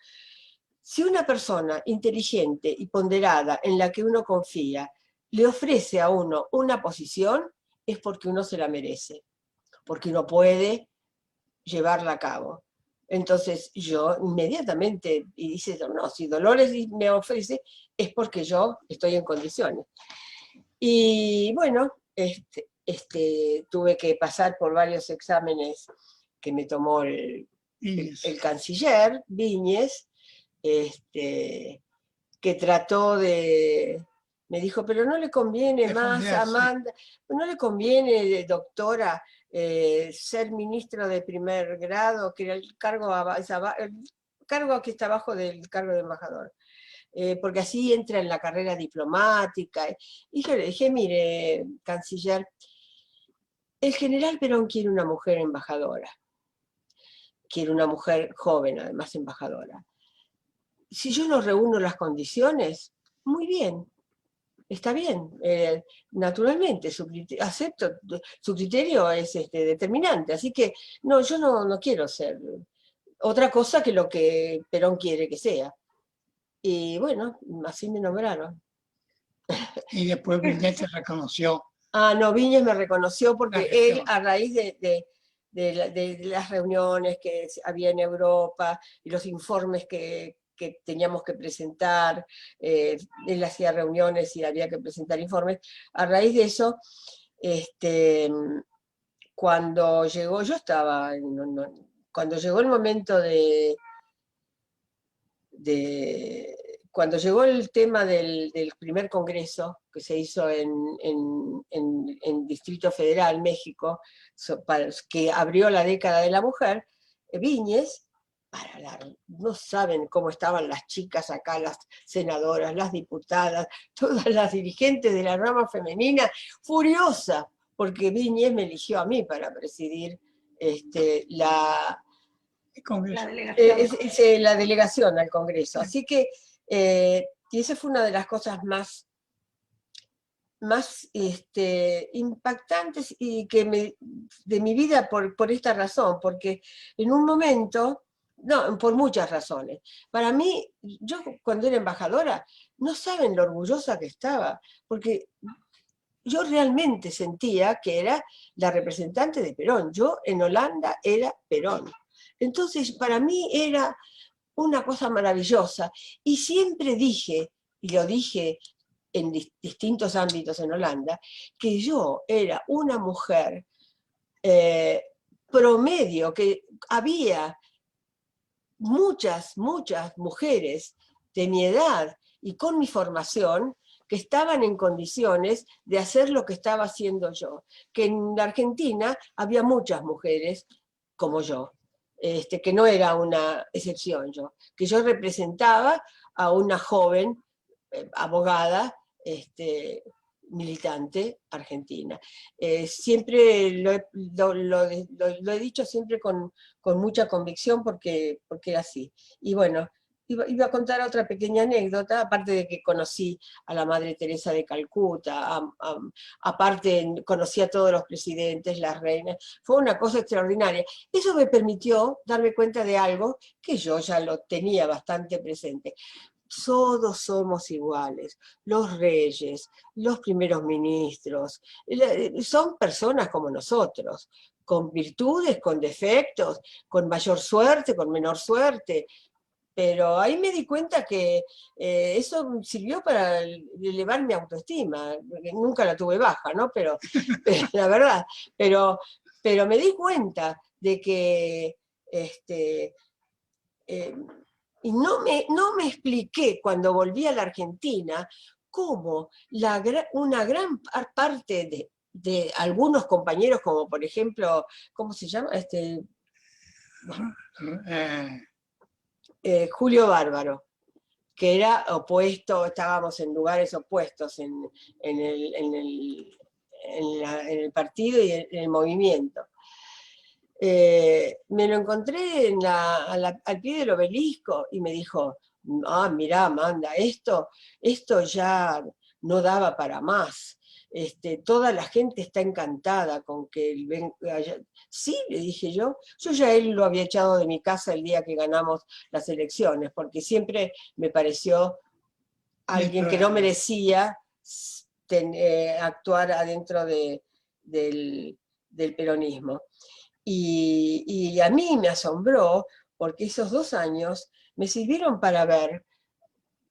D: Si una persona inteligente y ponderada en la que uno confía le ofrece a uno una posición, es porque uno se la merece, porque uno puede llevarla a cabo. Entonces yo inmediatamente, y dice, no, si Dolores me ofrece, es porque yo estoy en condiciones. Y bueno, tuve que pasar por varios exámenes que me tomó el canciller, Viñes, que trató de... Me dijo, pero no le conviene más, Amanda, no le conviene, doctora, ser ministro de primer grado, que era el cargo que está abajo del cargo de embajador, porque así entra en la carrera diplomática. Y yo le dije, mire, canciller, el general Perón quiere una mujer embajadora, quiere una mujer joven, además embajadora. Si yo no reúno las condiciones, muy bien, está bien, naturalmente, acepto, su criterio es determinante, así que no, yo no quiero ser otra cosa que lo que Perón quiere que sea. Y bueno, así me nombraron.
E: Y después Viñez te reconoció.
D: Ah, no, Viñes me reconoció porque él, a raíz de las reuniones que había en Europa y los informes que teníamos que presentar, él hacía reuniones y había que presentar informes, a raíz de eso, cuando llegó, cuando llegó el momento cuando llegó el tema del primer congreso que se hizo en Distrito Federal, México, que abrió la década de la mujer, Viñes, no saben cómo estaban las chicas acá, las senadoras, las diputadas, todas las dirigentes de la rama femenina, furiosa, porque Viñes me eligió a mí para presidir la delegación al Congreso. Así que, y esa fue una de las cosas más impactantes y de mi vida por esta razón, porque en un momento, no, por muchas razones. Para mí, yo cuando era embajadora, no saben lo orgullosa que estaba, porque yo realmente sentía que era la representante de Perón. Yo en Holanda era Perón. Entonces, para mí era una cosa maravillosa. Y siempre dije, y lo dije en distintos ámbitos en Holanda, que yo era una mujer promedio, que había muchas mujeres de mi edad y con mi formación que estaban en condiciones de hacer lo que estaba haciendo yo. Que en la Argentina había muchas mujeres como yo, que no era una excepción yo, que yo representaba a una joven abogada, militante argentina. Siempre lo he dicho siempre con mucha convicción porque era así. Y bueno, iba a contar otra pequeña anécdota, aparte de que conocí a la Madre Teresa de Calcuta, aparte conocí a todos los presidentes, las reinas, fue una cosa extraordinaria. Eso me permitió darme cuenta de algo que yo ya lo tenía bastante presente. Todos somos iguales, los reyes, los primeros ministros, son personas como nosotros, con virtudes, con defectos, con mayor suerte, con menor suerte, pero ahí me di cuenta que eso sirvió para elevar mi autoestima, nunca la tuve baja, ¿no? Pero la verdad, pero me di cuenta de que y no me expliqué cuando volví a la Argentina cómo una gran parte de algunos compañeros, como por ejemplo, ¿cómo se llama? Julio Bárbaro, que era opuesto, estábamos en lugares opuestos en el partido y en el movimiento. Me lo encontré al pie del obelisco y me dijo, ah, mirá, Amanda, esto ya no daba para más. Toda la gente está encantada con que él venga. Sí, le dije yo ya él lo había echado de mi casa el día que ganamos las elecciones, porque siempre me pareció alguien que no merecía actuar adentro del peronismo. Y a mí me asombró, porque esos 2 años me sirvieron para ver,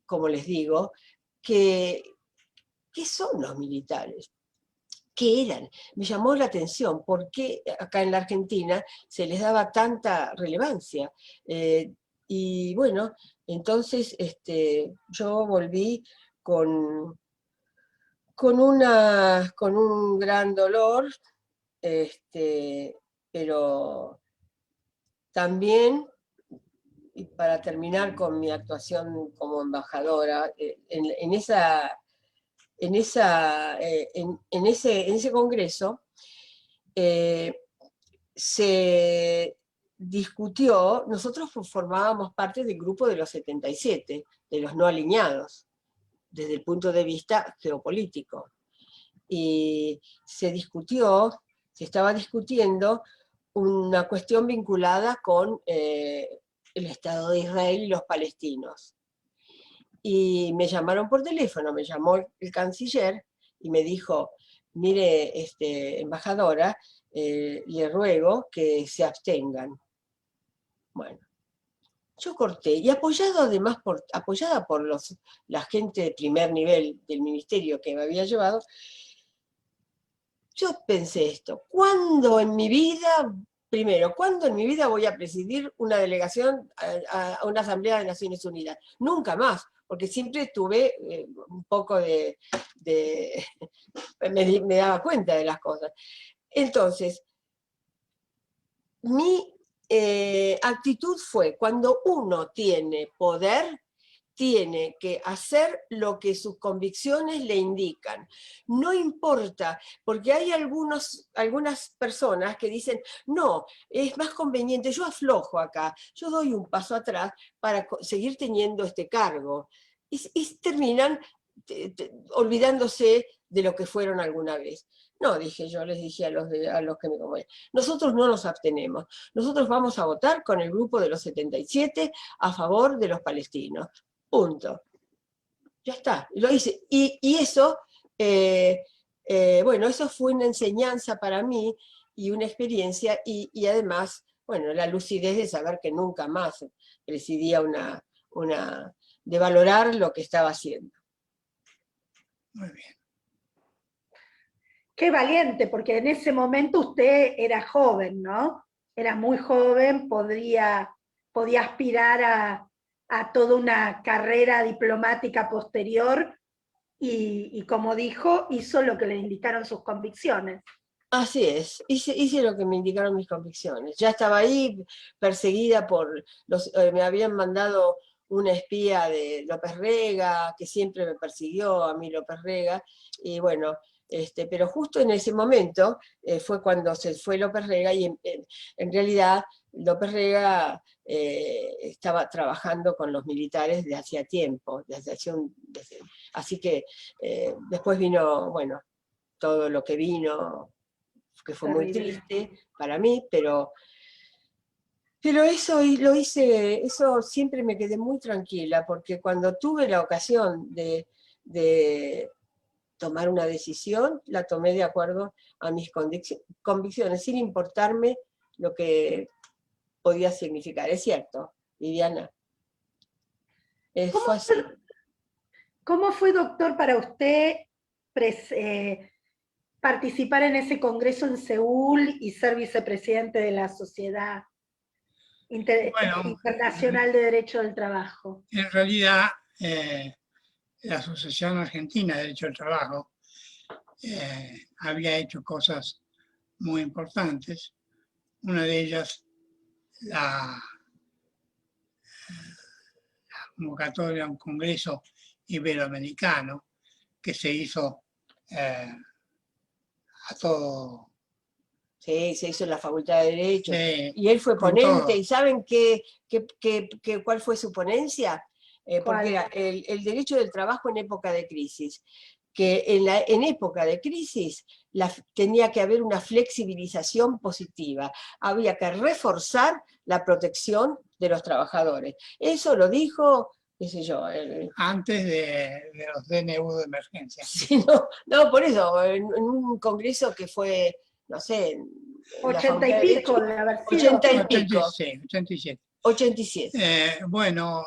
D: como les digo, qué son los militares, qué eran. Me llamó la atención por qué acá en la Argentina se les daba tanta relevancia. Y bueno, entonces yo volví con un gran dolor, pero también, y para terminar con mi actuación como embajadora, en ese congreso se discutió, nosotros formábamos parte del grupo de los 77, de los no alineados, desde el punto de vista geopolítico. Y se estaba discutiendo una cuestión vinculada con el Estado de Israel y los palestinos. Y me llamaron por teléfono, me llamó el canciller y me dijo, mire, embajadora, le ruego que se abstengan. Bueno, yo corté, y apoyada por la gente de primer nivel del ministerio que me había llevado, yo pensé esto, ¿cuándo en mi vida voy a presidir una delegación a una asamblea de Naciones Unidas? Nunca más, porque siempre tuve un poco me daba cuenta de las cosas. Entonces, mi actitud fue, cuando uno tiene poder, tiene que hacer lo que sus convicciones le indican. No importa, porque hay algunas personas que dicen, no, es más conveniente, yo aflojo acá, yo doy un paso atrás para seguir teniendo este cargo. Y terminan olvidándose de lo que fueron alguna vez. No, les dije a los que me acompañan, nosotros no nos abstenemos, nosotros vamos a votar con el grupo de los 77 a favor de los palestinos. Punto. Ya está, lo hice. Y eso, bueno, eso fue una enseñanza para mí y una experiencia, y además, bueno, la lucidez de saber que nunca más presidía de valorar lo que estaba haciendo.
E: Muy bien.
B: Qué valiente, porque en ese momento usted era joven, ¿no? Era muy joven, podía aspirar a toda una carrera diplomática posterior y como dijo, hizo lo que le indicaron sus convicciones.
D: Así es, hice lo que me indicaron mis convicciones. Ya estaba ahí perseguida me habían mandado una espía de López Rega, que siempre me persiguió a mí López Rega, y bueno, pero justo en ese momento fue cuando se fue López Rega, y en realidad López Rega estaba trabajando con los militares desde hacía tiempo, así que después vino, bueno, todo lo que vino, que fue muy triste para mí, pero eso lo hice, eso siempre me quedé muy tranquila, porque cuando tuve la ocasión de tomar una decisión, la tomé de acuerdo a mis convicciones, sin importarme lo que podía significar. Es cierto, Viviana. Fue así.
B: ¿Cómo fue, doctor, para usted participar en ese congreso en Seúl y ser vicepresidente de la Sociedad Internacional de Derecho del Trabajo?
E: En realidad, la Asociación Argentina de Derecho del Trabajo había hecho cosas muy importantes. Una de ellas, la convocatoria a un congreso iberoamericano que se hizo a todo.
D: Sí, se hizo en la Facultad de Derecho.
E: Sí,
D: Y él fue
E: con
D: ponente.
E: todo.
D: ¿Y saben cuál fue su ponencia? Porque era el derecho del trabajo en época de crisis. Que en época de crisis tenía que haber una flexibilización positiva. Había que reforzar la protección de los trabajadores. Eso lo dijo, qué sé yo,
E: Antes de los DNU de emergencia.
D: sí, no, por eso, en un congreso que fue, no sé, en la
B: 80
D: Facultad
B: y
D: de
B: pico
D: Derecho,
B: de haber sido.
D: 80 y pico,
E: 86, 87.
D: 87.
E: Bueno,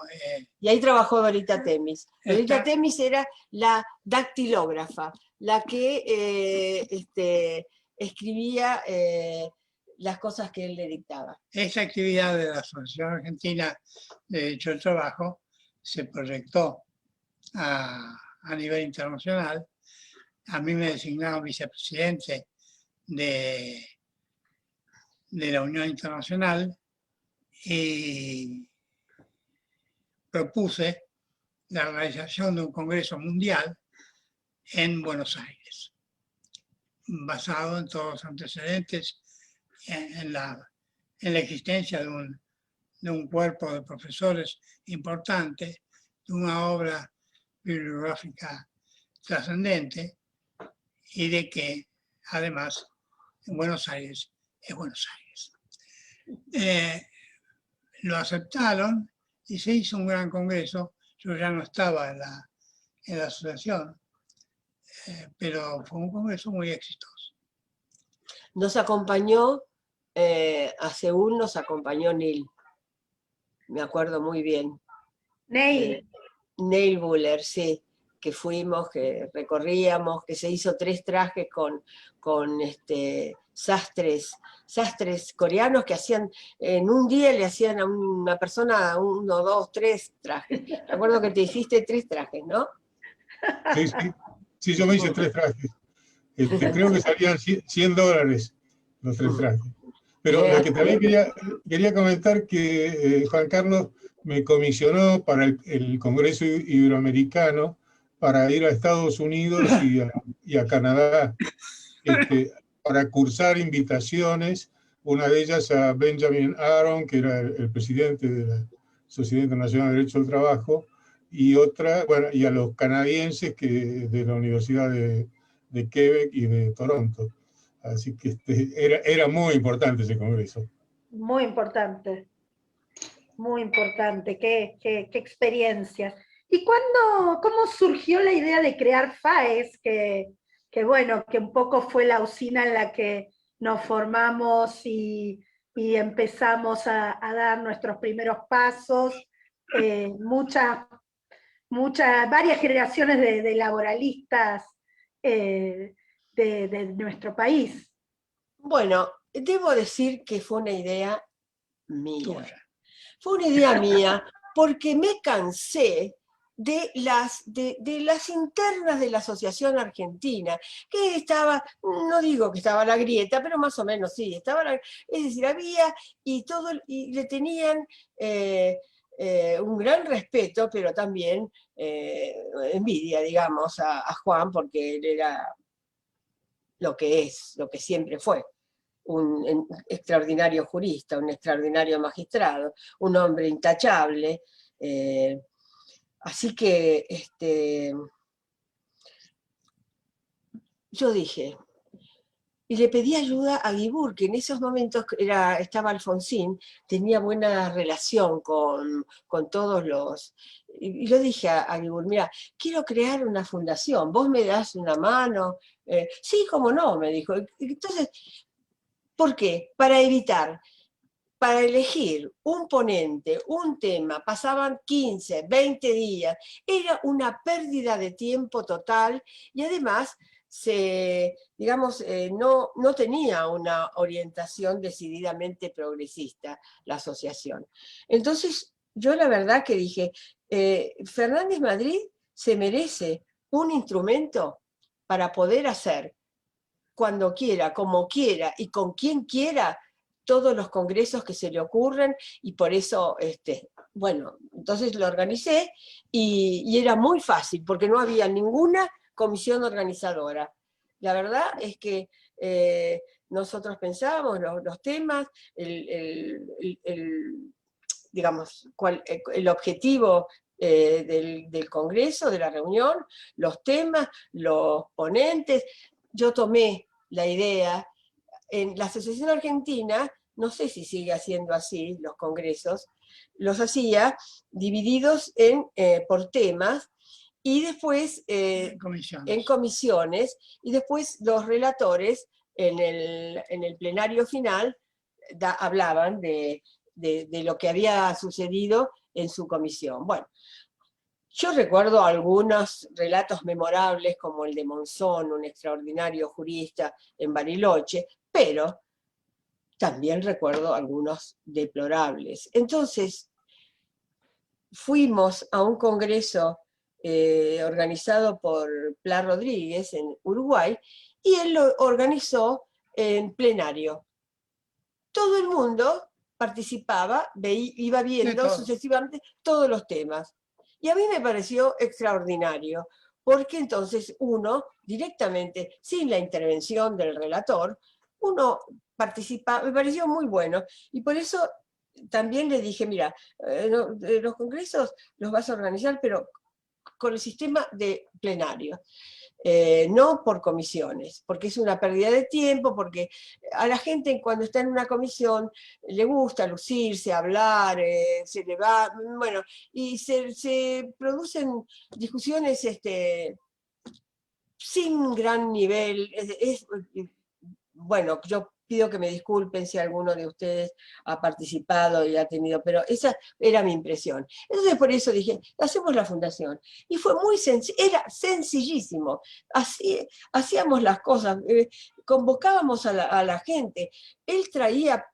D: Y ahí trabajó Dorita Temis. Dorita
E: Esta-
D: Temis era la dactilógrafa, la que escribía las cosas que él le dictaba.
E: esa actividad de la Asociación Argentina de Derecho del Trabajo se proyectó a nivel internacional. A mí me designaron vicepresidente de la Unión Internacional y propuse la realización de un congreso mundial en Buenos Aires, basado en todos los antecedentes, en la existencia de un cuerpo de profesores importante, de una obra bibliográfica trascendente, y de que además en Buenos Aires es Buenos Aires. Lo aceptaron y se hizo un gran congreso. Yo ya no estaba en la asociación, pero fue un congreso muy exitoso.
D: Nos acompañó, a Seúl nos acompañó Neil, me acuerdo muy bien.
B: Neil.
D: Neil Buller, sí, que fuimos, que recorríamos, que se hizo 3 trajes con sastres coreanos que hacían, en un día le hacían a una persona 1, 2, 3 trajes. Recuerdo que te hiciste 3 trajes, ¿no?
F: Sí, yo me hice 3 trajes. Creo que salían $100 los 3 trajes. Pero lo que también quería comentar que Juan Carlos me comisionó para el Congreso Iberoamericano para ir a Estados Unidos y a Canadá para cursar invitaciones, una de ellas a Benjamin Aaron, que era el presidente de la Sociedad Internacional de Derecho del Trabajo, y otra, bueno, y a los canadienses de la Universidad de Quebec y de Toronto. Así que era muy importante ese congreso.
B: Muy importante. Muy importante. Qué experiencias. ¿Y cómo surgió la idea de crear FAES? Que bueno, que un poco fue la usina en la que nos formamos y empezamos a dar nuestros primeros pasos. Varias generaciones de laboralistas de nuestro país.
D: Bueno, debo decir que fue una idea mía. Fue una idea mía porque me cansé de las internas de la Asociación Argentina, que estaba, no digo que estaba la grieta, pero más o menos sí, es decir, había y le tenían un gran respeto, pero también envidia, digamos, a Juan, porque él era lo que siempre fue. Un extraordinario jurista, un extraordinario magistrado, un hombre intachable. Así que yo dije, y le pedí ayuda a Guibur, que en esos momentos estaba Alfonsín, tenía buena relación con todos los... Y yo dije a Guibur, mira, quiero crear una fundación, ¿vos me das una mano? Sí, cómo no, me dijo. Entonces, ¿por qué? Para elegir un ponente, un tema, pasaban 15, 20 días, era una pérdida de tiempo total y además no tenía una orientación decididamente progresista la asociación. Entonces, yo la verdad que dije, Fernández Madrid se merece un instrumento para poder hacer cuando quiera, como quiera y con quien quiera todos los congresos que se le ocurren, y por eso, bueno, entonces lo organicé y era muy fácil, porque no había ninguna comisión organizadora. La verdad es que nosotros pensábamos los temas, digamos, el objetivo del congreso, de la reunión, los temas, los ponentes. Yo tomé la idea, en la Asociación Argentina, no sé si sigue haciendo así los congresos, los hacía divididos por temas, y después en comisiones, y después los relatores en el plenario final hablaban de lo que había sucedido en su comisión. Bueno, yo recuerdo algunos relatos memorables, como el de Monzón, un extraordinario jurista en Bariloche, pero también recuerdo algunos deplorables. Entonces, fuimos a un congreso organizado por Pla Rodríguez en Uruguay, y él lo organizó en plenario. Todo el mundo participaba, iba viendo sucesivamente todos los temas. Y a mí me pareció extraordinario, porque entonces uno, directamente, sin la intervención del relator, uno participa, me pareció muy bueno. Y por eso también le dije, mira, los congresos los vas a organizar, pero con el sistema de plenario. No por comisiones, porque es una pérdida de tiempo, porque a la gente cuando está en una comisión le gusta lucirse, hablar, se le va, bueno, y se producen discusiones sin gran nivel. Bueno, yo pido que me disculpen si alguno de ustedes ha participado y ha tenido, pero esa era mi impresión. Entonces por eso dije, hacemos la fundación. Y fue muy sencillo, era sencillísimo. Así, hacíamos las cosas, convocábamos a la gente. Él traía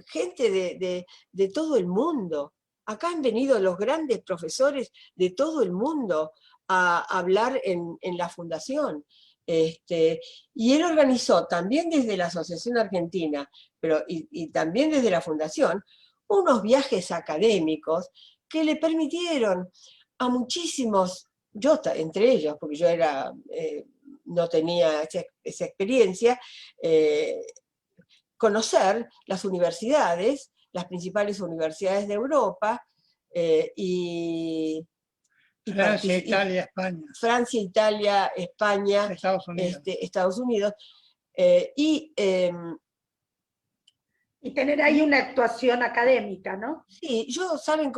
D: gente de todo el mundo. Acá han venido los grandes profesores de todo el mundo a hablar en la fundación. Y él organizó también desde la Asociación Argentina, pero y también desde la Fundación, unos viajes académicos que le permitieron a muchísimos, yo entre ellos, porque yo no tenía esa experiencia, conocer las universidades, las principales universidades de Europa,
E: Francia, Italia, España.
D: Francia, Italia, España,
E: Estados Unidos.
D: Y
B: tener ahí una actuación académica, ¿no?
D: Sí, ¿saben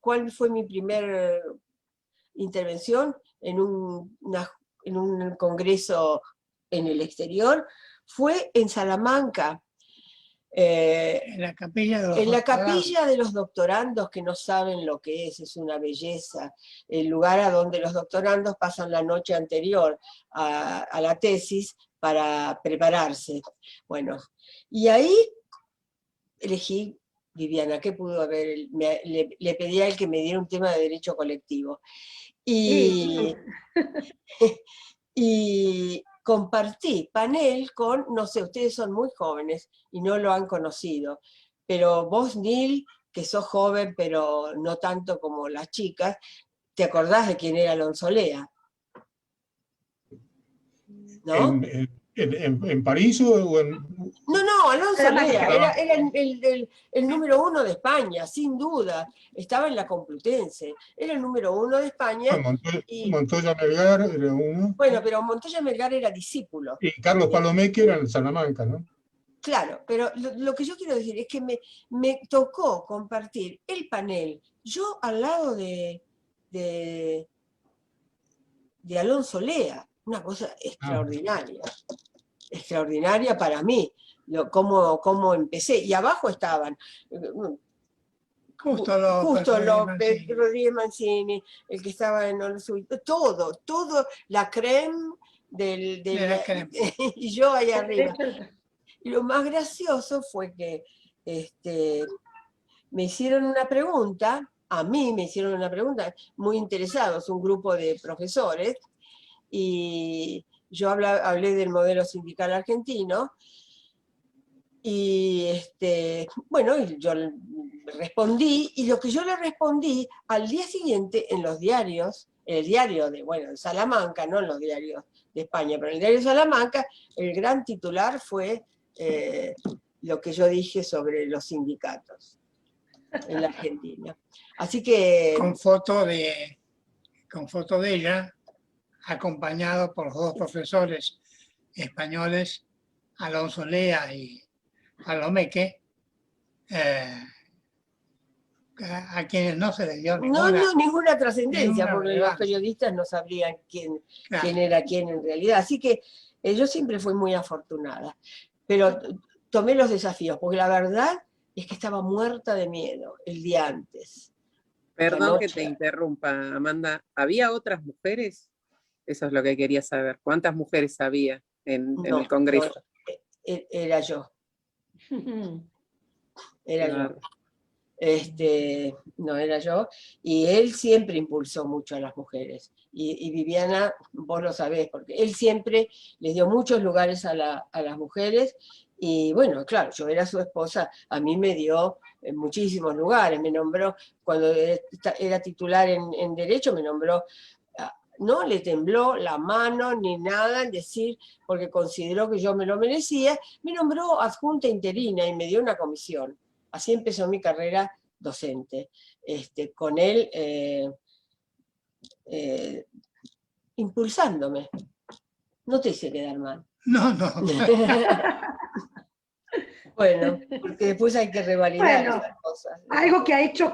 D: cuál fue mi primera intervención en un congreso en el exterior? Fue en Salamanca.
E: En la capilla
D: de los doctorandos, que no saben lo que es una belleza, el lugar a donde los doctorandos pasan la noche anterior a la tesis para prepararse. Bueno, y ahí elegí Viviana. ¿Qué pudo haber? Le pedí a él que me diera un tema de derecho colectivo. Y compartí panel con, no sé, ustedes son muy jóvenes y no lo han conocido, pero vos, Neil, que sos joven, pero no tanto como las chicas, ¿te acordás de quién era Alonso Lea? ¿No?
F: ¿En París o en...?
D: No, Alonso Lea, era el número 1 de España, sin duda. Estaba en la Complutense, era el número 1 de España.
F: Montoya Melgar era uno.
D: Bueno, pero Montoya Melgar era discípulo.
F: Y Carlos Palomeque era en Salamanca, ¿no?
D: Claro, pero lo que yo quiero decir es que me tocó compartir el panel, yo al lado de Alonso Lea, una cosa extraordinaria. Extraordinaria para mí, cómo empecé. Y abajo estaban
E: Justo
D: López, Rodríguez Mancini, el que estaba en todo, la creme de la creme. Y yo ahí arriba. Y lo más gracioso fue que me hicieron una pregunta, a mí me hicieron una pregunta, muy interesados, un grupo de profesores, y yo hablé del modelo sindical argentino, y bueno, yo respondí, y lo que yo le respondí al día siguiente en los diarios, en el diario de Salamanca, no en los diarios de España, pero en el diario de Salamanca, el gran titular fue lo que yo dije sobre los sindicatos en la Argentina. Así que...
E: Con foto de ella, acompañado por los dos profesores españoles, Alonso Lea y Palomeque, a quienes no se les dio
D: ninguna trascendencia,
E: ninguna
D: porque los
E: relevancia.
D: periodistas no sabrían quién
E: Claro.
D: era quién en realidad. Así que yo siempre fui muy afortunada, pero tomé los desafíos, porque la verdad es que estaba muerta de miedo el día antes.
A: Perdón que te interrumpa, Amanda. ¿Había otras mujeres? Eso es lo que quería saber. ¿Cuántas mujeres había en el Congreso?
D: No, era yo. Era
A: Claro.
D: yo. No, era yo. Y él siempre impulsó mucho a las mujeres. Y Viviana, vos lo sabés, porque él siempre les dio muchos lugares a las mujeres. Y bueno, claro, yo era su esposa, a mí me dio muchísimos lugares. Me nombró, cuando era titular en Derecho, me nombró... No le tembló la mano ni nada en decir, porque consideró que yo me lo merecía, me nombró adjunta interina y me dio una comisión. Así empezó mi carrera docente, con él impulsándome. No te hice quedar mal.
E: No, no.
D: Bueno, porque después hay que revalidar
B: Bueno,
D: esas cosas.
B: Algo que ha hecho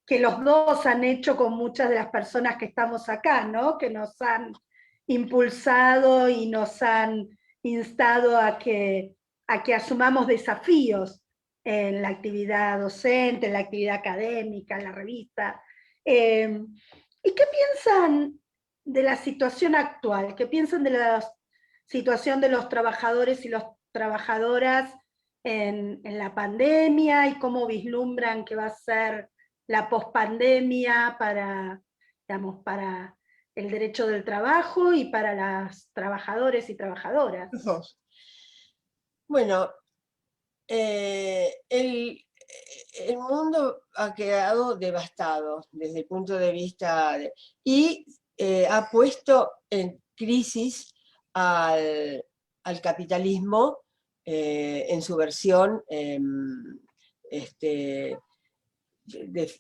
B: que los dos han hecho con muchas de las personas que estamos acá, ¿no? Que nos han impulsado y nos han instado a que asumamos desafíos en la actividad docente, en la actividad académica, en la revista. ¿Y qué piensan de la situación actual? ¿Qué piensan de la situación de los trabajadores y las trabajadoras en la pandemia y cómo vislumbran que va a ser la pospandemia para, digamos, para el derecho del trabajo y para las trabajadores y trabajadoras?
E: Los dos.
D: Bueno, el mundo ha quedado devastado desde el punto de vista y ha puesto en crisis al capitalismo en su versión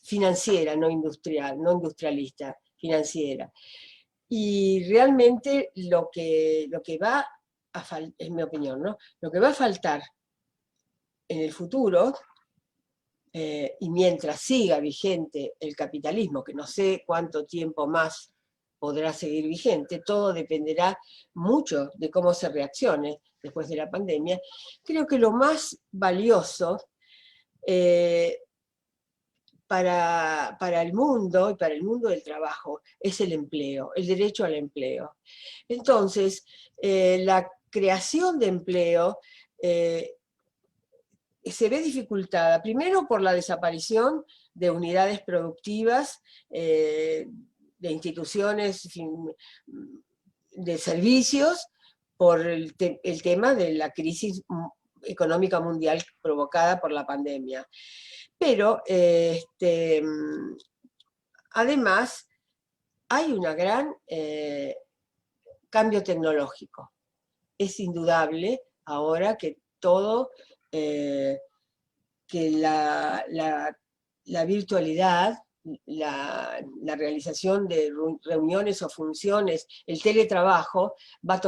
D: financiera, no industrial, no industrialista, financiera. Y realmente lo que va a faltar, es mi opinión, ¿no? Lo que va a faltar en el futuro, y mientras siga vigente el capitalismo, que no sé cuánto tiempo más podrá seguir vigente, todo dependerá mucho de cómo se reaccione después de la pandemia. Creo que lo más valioso para el mundo y para el mundo del trabajo es el empleo, el derecho al empleo. Entonces, la creación de empleo se ve dificultada, primero por la desaparición de unidades productivas, de instituciones de servicios, por el tema de la crisis económica mundial provocada por la pandemia. Pero, además, hay un gran cambio tecnológico. Es indudable ahora que todo, que la virtualidad, la realización de reuniones o funciones, el teletrabajo va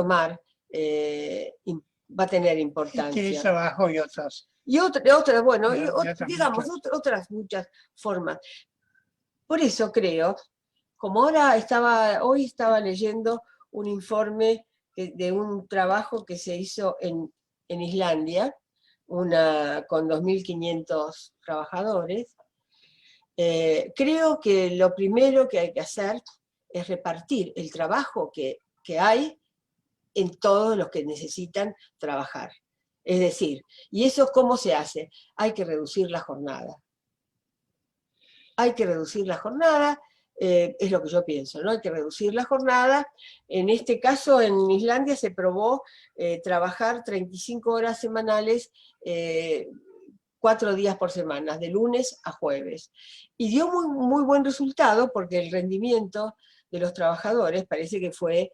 D: a tener importancia.
E: El teletrabajo y otras.
D: Y otras muchas formas. Por eso creo, como hoy estaba leyendo un informe de un trabajo que se hizo en Islandia, con 2.500 trabajadores, creo que lo primero que hay que hacer es repartir el trabajo que hay en todos los que necesitan trabajar. Es decir, ¿y eso cómo se hace? Hay que reducir la jornada. Hay que reducir la jornada, es lo que yo pienso, ¿no? Hay que reducir la jornada. En este caso, en Islandia se probó trabajar 35 horas semanales, 4 días por semana, de lunes a jueves. Y dio muy buen resultado porque el rendimiento de los trabajadores parece que fue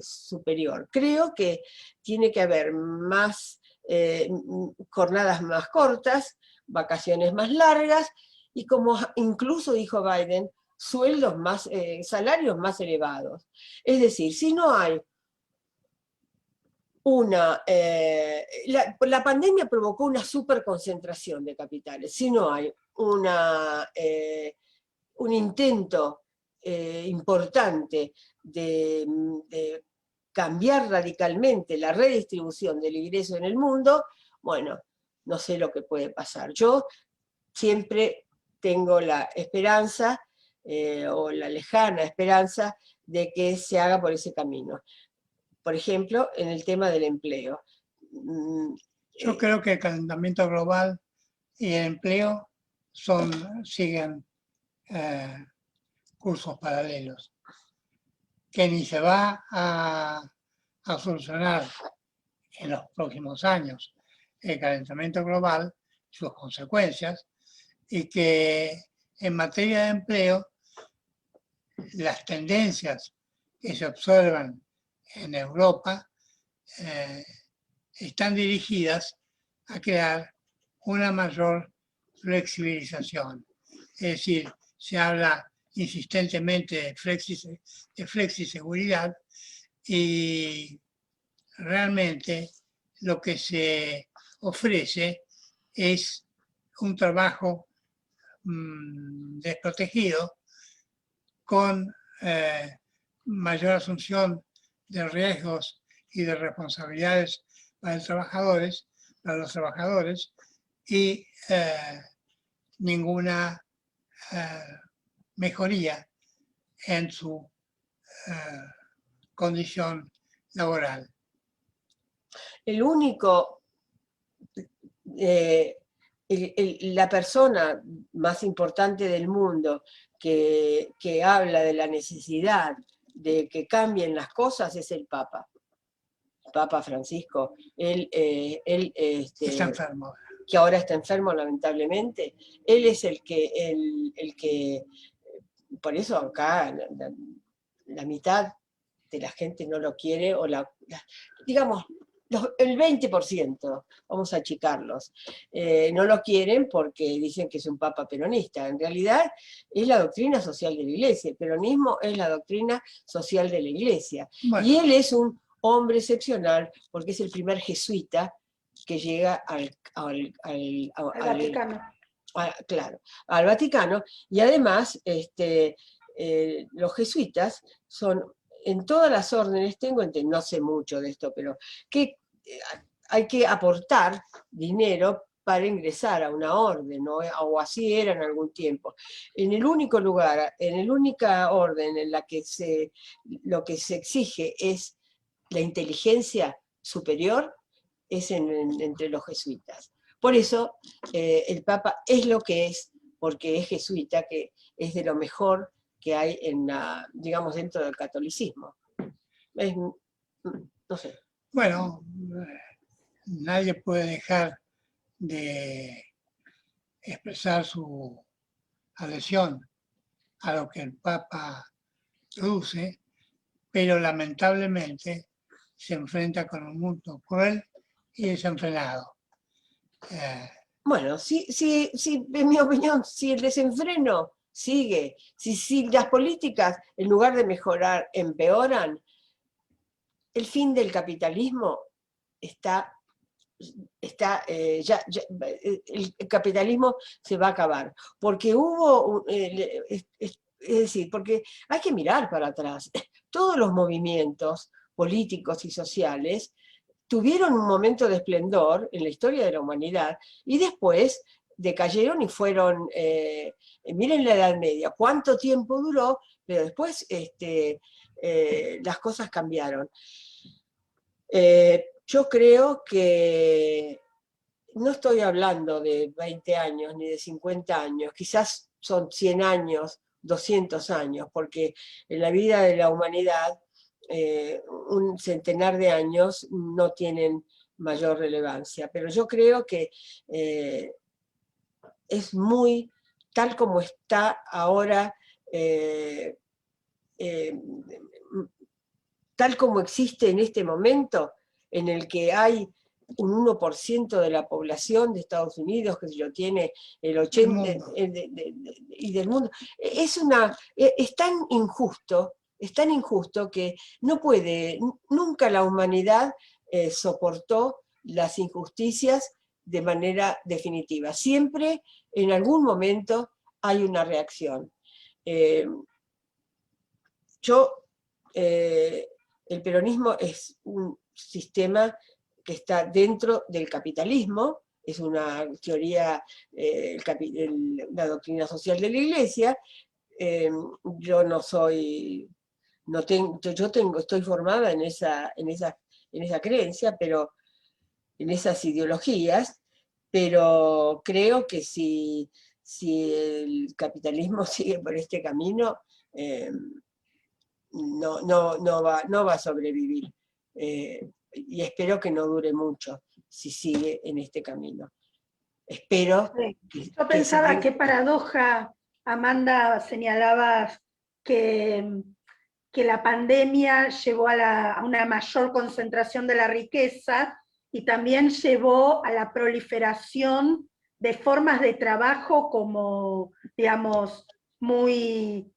D: superior. Creo que tiene que haber más jornadas más cortas, vacaciones más largas, y como incluso dijo Biden, sueldos más, salarios más elevados. Es decir, si no hay la pandemia provocó una superconcentración de capitales, si no hay un intento importante de cambiar radicalmente la redistribución del ingreso en el mundo, bueno, no sé lo que puede pasar. Yo siempre tengo la esperanza, o la lejana esperanza, de que se haga por ese camino. Por ejemplo, en el tema del empleo.
E: Yo creo que el calentamiento global y el empleo siguen cursos paralelos, que ni se va a solucionar en los próximos años el calentamiento global, sus consecuencias, y que en materia de empleo, las tendencias que se observan en Europa están dirigidas a crear una mayor flexibilización. Es decir, se habla insistentemente de flexiseguridad, y realmente lo que se ofrece es un trabajo desprotegido, con mayor asunción de riesgos y de responsabilidades para los trabajadores, y ninguna mejoría en su condición laboral.
D: El único, la persona más importante del mundo que habla de la necesidad de que cambien las cosas es el Papa. Papa Francisco. Él
E: Está enfermo.
D: Que ahora está enfermo, lamentablemente. Él es el que por eso acá la mitad de la gente no lo quiere, o digamos, el 20%, vamos a achicarlos, no lo quieren porque dicen que es un papa peronista. En realidad es la doctrina social de la Iglesia, el peronismo es la doctrina social de la Iglesia. Bueno. Y él es un hombre excepcional porque es el primer jesuita que llega al
B: Vaticano.
D: Claro, al Vaticano, y además los jesuitas son, en todas las órdenes, no sé mucho de esto, pero que hay que aportar dinero para ingresar a una orden, ¿no? O así era en algún tiempo. En el único lugar, en la única orden en la que lo que se exige es la inteligencia superior, es entre los jesuitas. Por eso el Papa es lo que es, porque es jesuita, que es de lo mejor que hay digamos, dentro del catolicismo. No sé.
E: Bueno, nadie puede dejar de expresar su adhesión a lo que el Papa produce, pero lamentablemente se enfrenta con un mundo cruel y desenfrenado.
D: Bueno, en mi opinión, si el desenfreno sigue, si las políticas, en lugar de mejorar, empeoran, el fin del capitalismo el capitalismo se va a acabar. Porque es decir, porque hay que mirar para atrás. Todos los movimientos políticos y sociales tuvieron un momento de esplendor en la historia de la humanidad y después decayeron y fueron, miren la Edad Media, cuánto tiempo duró, pero después las cosas cambiaron. Yo creo que no estoy hablando de 20 años ni de 50 años, quizás son 100 años 200 años, porque en la vida de la humanidad un centenar de años no tienen mayor relevancia. Pero yo creo que es muy, tal como está ahora, tal como existe en este momento, en el que hay un 1% de la población de Estados Unidos, que tiene el 80% y del mundo, es tan injusto que no puede, nunca la humanidad soportó las injusticias de manera definitiva. Siempre, en algún momento, hay una reacción. El peronismo es un sistema que está dentro del capitalismo, es una teoría, una doctrina social de la Iglesia. Yo no soy, estoy formada en esa creencia, pero en esas ideologías, pero creo que si el capitalismo sigue por este camino, no va a sobrevivir. Y espero que no dure mucho si sigue en este camino. Espero
B: Yo pensaba qué paradoja, Amanda, señalabas que la pandemia llevó a una mayor concentración de la riqueza y también llevó a la proliferación de formas de trabajo como, digamos, muy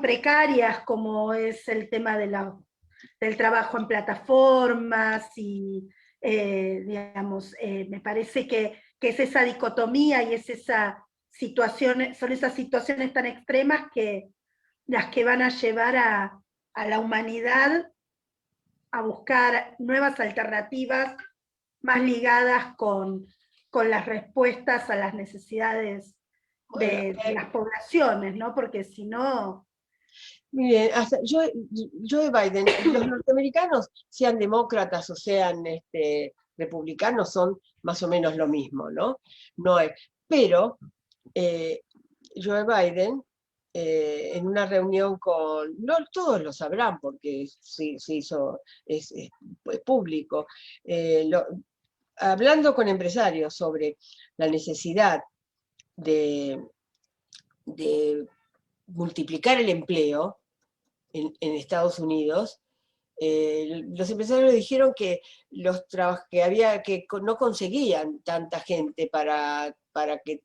B: precarias, como es el tema del trabajo en plataformas y, digamos, me parece que es esa dicotomía y es son esas situaciones tan extremas que las que van a llevar a la humanidad a buscar nuevas alternativas más ligadas con las respuestas a las necesidades de las poblaciones, ¿no? Porque si no...
D: Miren, Joe Biden, los norteamericanos, sean demócratas o sean republicanos, son más o menos lo mismo, ¿no? Pero Joe Biden, en una reunión con, no todos lo sabrán porque se hizo, es público, hablando con empresarios sobre la necesidad de multiplicar el empleo en Estados Unidos, los empresarios dijeron que no conseguían tanta gente para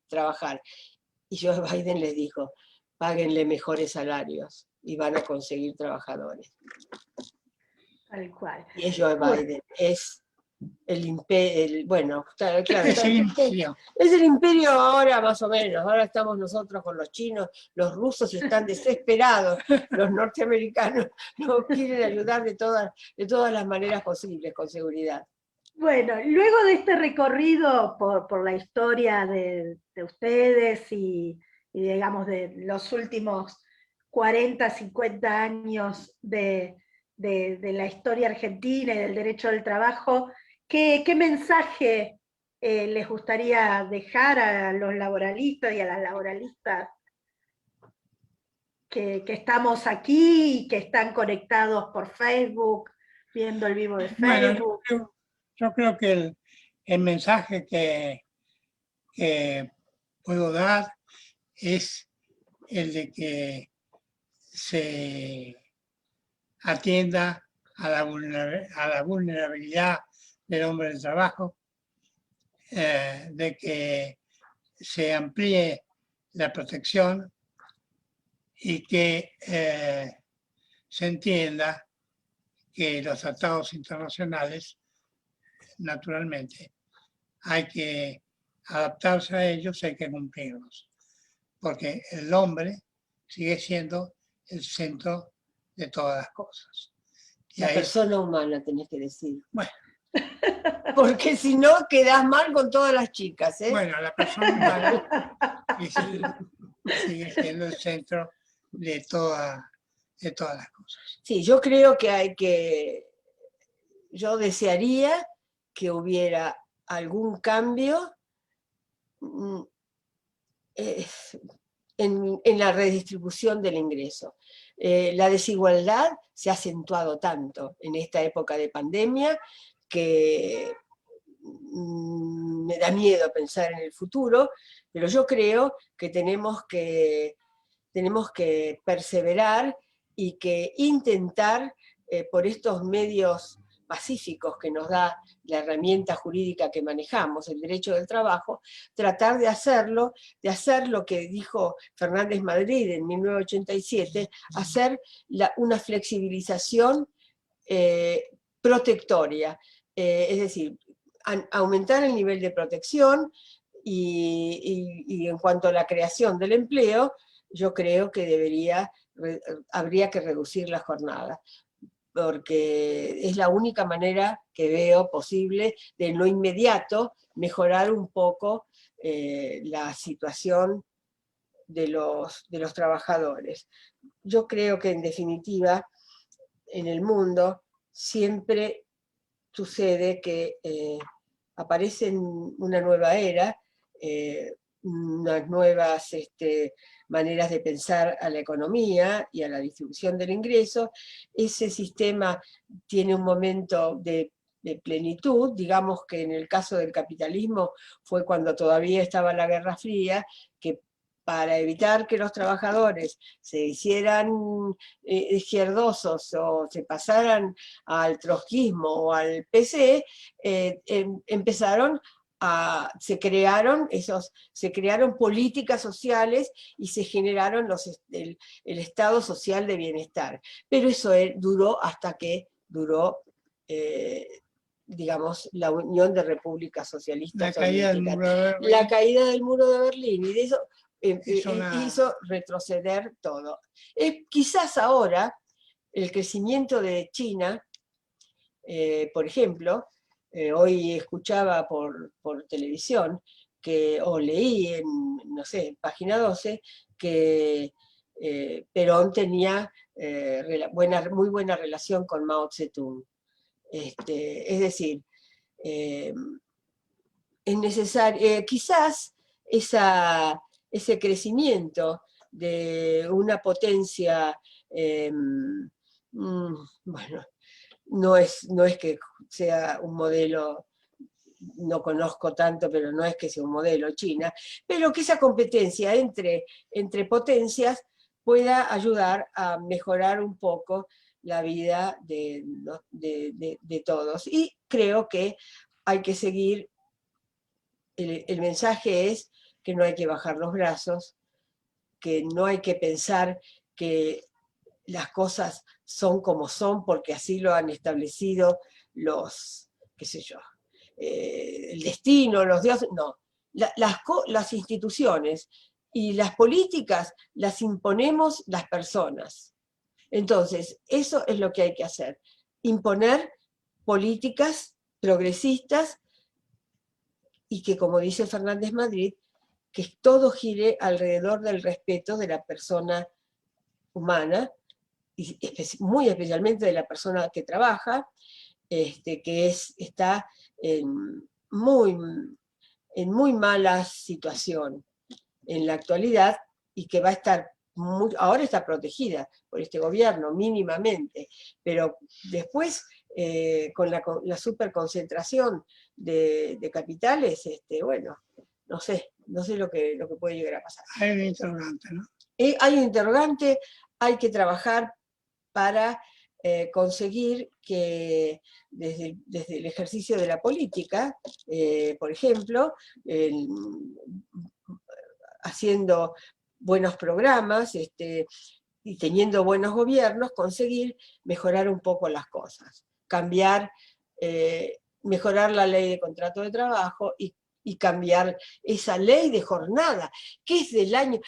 D: trabajar. Y Joe Biden les dijo, páguenle mejores salarios y van a conseguir trabajadores.
B: Tal cual.
D: Y es Joe Biden, es el imperio, bueno, claro,
E: Es el imperio.
D: Es el imperio ahora más o menos, ahora estamos nosotros con los chinos, los rusos están desesperados, los norteamericanos nos quieren ayudar de todas las maneras posibles, con seguridad.
B: Bueno, luego de este recorrido por la historia de ustedes y digamos de los últimos 40, 50 años de la historia argentina y del derecho del trabajo, ¿qué mensaje les gustaría dejar a los laboralistas y a las laboralistas que estamos aquí y que están conectados por Facebook, viendo el vivo de Facebook?
E: Bueno, yo creo que el mensaje que puedo dar es el de que se atienda a la vulnerabilidad del hombre del trabajo, de que se amplíe la protección y que se entienda que los tratados internacionales, naturalmente, hay que adaptarse a ellos, hay que cumplirlos, porque el hombre sigue siendo el centro de todas las cosas. Y
D: la persona humana, tenés que decir.
E: Bueno.
D: Porque si no, quedás mal con todas las chicas, ¿eh?
E: Bueno, la persona humana sigue siendo el centro de todas las cosas.
D: Sí, yo creo yo desearía que hubiera algún cambio en la redistribución del ingreso. La desigualdad se ha acentuado tanto en esta época de pandemia que me da miedo pensar en el futuro, pero yo creo que tenemos que perseverar y que intentar, por estos medios pacíficos que nos da la herramienta jurídica que manejamos, el derecho del trabajo, tratar de hacer lo que dijo Fernández Madrid en 1987, hacer una flexibilización protectoria, es decir, aumentar el nivel de protección y en cuanto a la creación del empleo, yo creo que habría que reducir la jornada, porque es la única manera que veo posible de en lo inmediato mejorar un poco la situación de los trabajadores. Yo creo que en definitiva en el mundo siempre sucede que aparece una nueva era, unas nuevas maneras de pensar a la economía y a la distribución del ingreso. Ese sistema tiene un momento de plenitud, digamos que en el caso del capitalismo fue cuando todavía estaba la Guerra Fría, que para evitar que los trabajadores se hicieran izquierdosos o se pasaran al trotskismo o al PC, se crearon políticas sociales y se generaron el Estado Social de Bienestar. Pero eso duró hasta que duró, digamos, la Unión de Repúblicas Socialistas Soviéticas. La caída del muro de Berlín, y de eso hizo retroceder todo. Quizás ahora el crecimiento de China, por ejemplo, hoy escuchaba por televisión, o leí en, no sé, página 12, que Perón tenía muy buena relación con Mao Zedong. Es decir, es necesario, quizás ese crecimiento de una potencia, bueno, no es que sea un modelo, no conozco tanto, pero no es que sea un modelo China, pero que esa competencia entre potencias pueda ayudar a mejorar un poco la vida de todos. Y creo que hay que seguir, el mensaje es que no hay que bajar los brazos, que no hay que pensar que las cosas son como son porque así lo han establecido qué sé yo, el destino, los dioses, no. Las instituciones y las políticas las imponemos las personas. Entonces, eso es lo que hay que hacer, imponer políticas progresistas y que, como dice Fernández Madrid, que todo gire alrededor del respeto de la persona humana, y muy especialmente de la persona que trabaja, que está en muy mala situación en la actualidad y que va a estar, ahora está protegida por este gobierno mínimamente, pero después con la superconcentración de capitales, bueno, no sé lo que puede llegar a pasar.
E: Hay un interrogante, ¿no?
D: Hay un interrogante, hay que trabajar para conseguir que desde el ejercicio de la política, por ejemplo, haciendo buenos programas y teniendo buenos gobiernos, conseguir mejorar un poco las cosas, mejorar la ley de contrato de trabajo y cambiar esa ley de jornada, que es del año...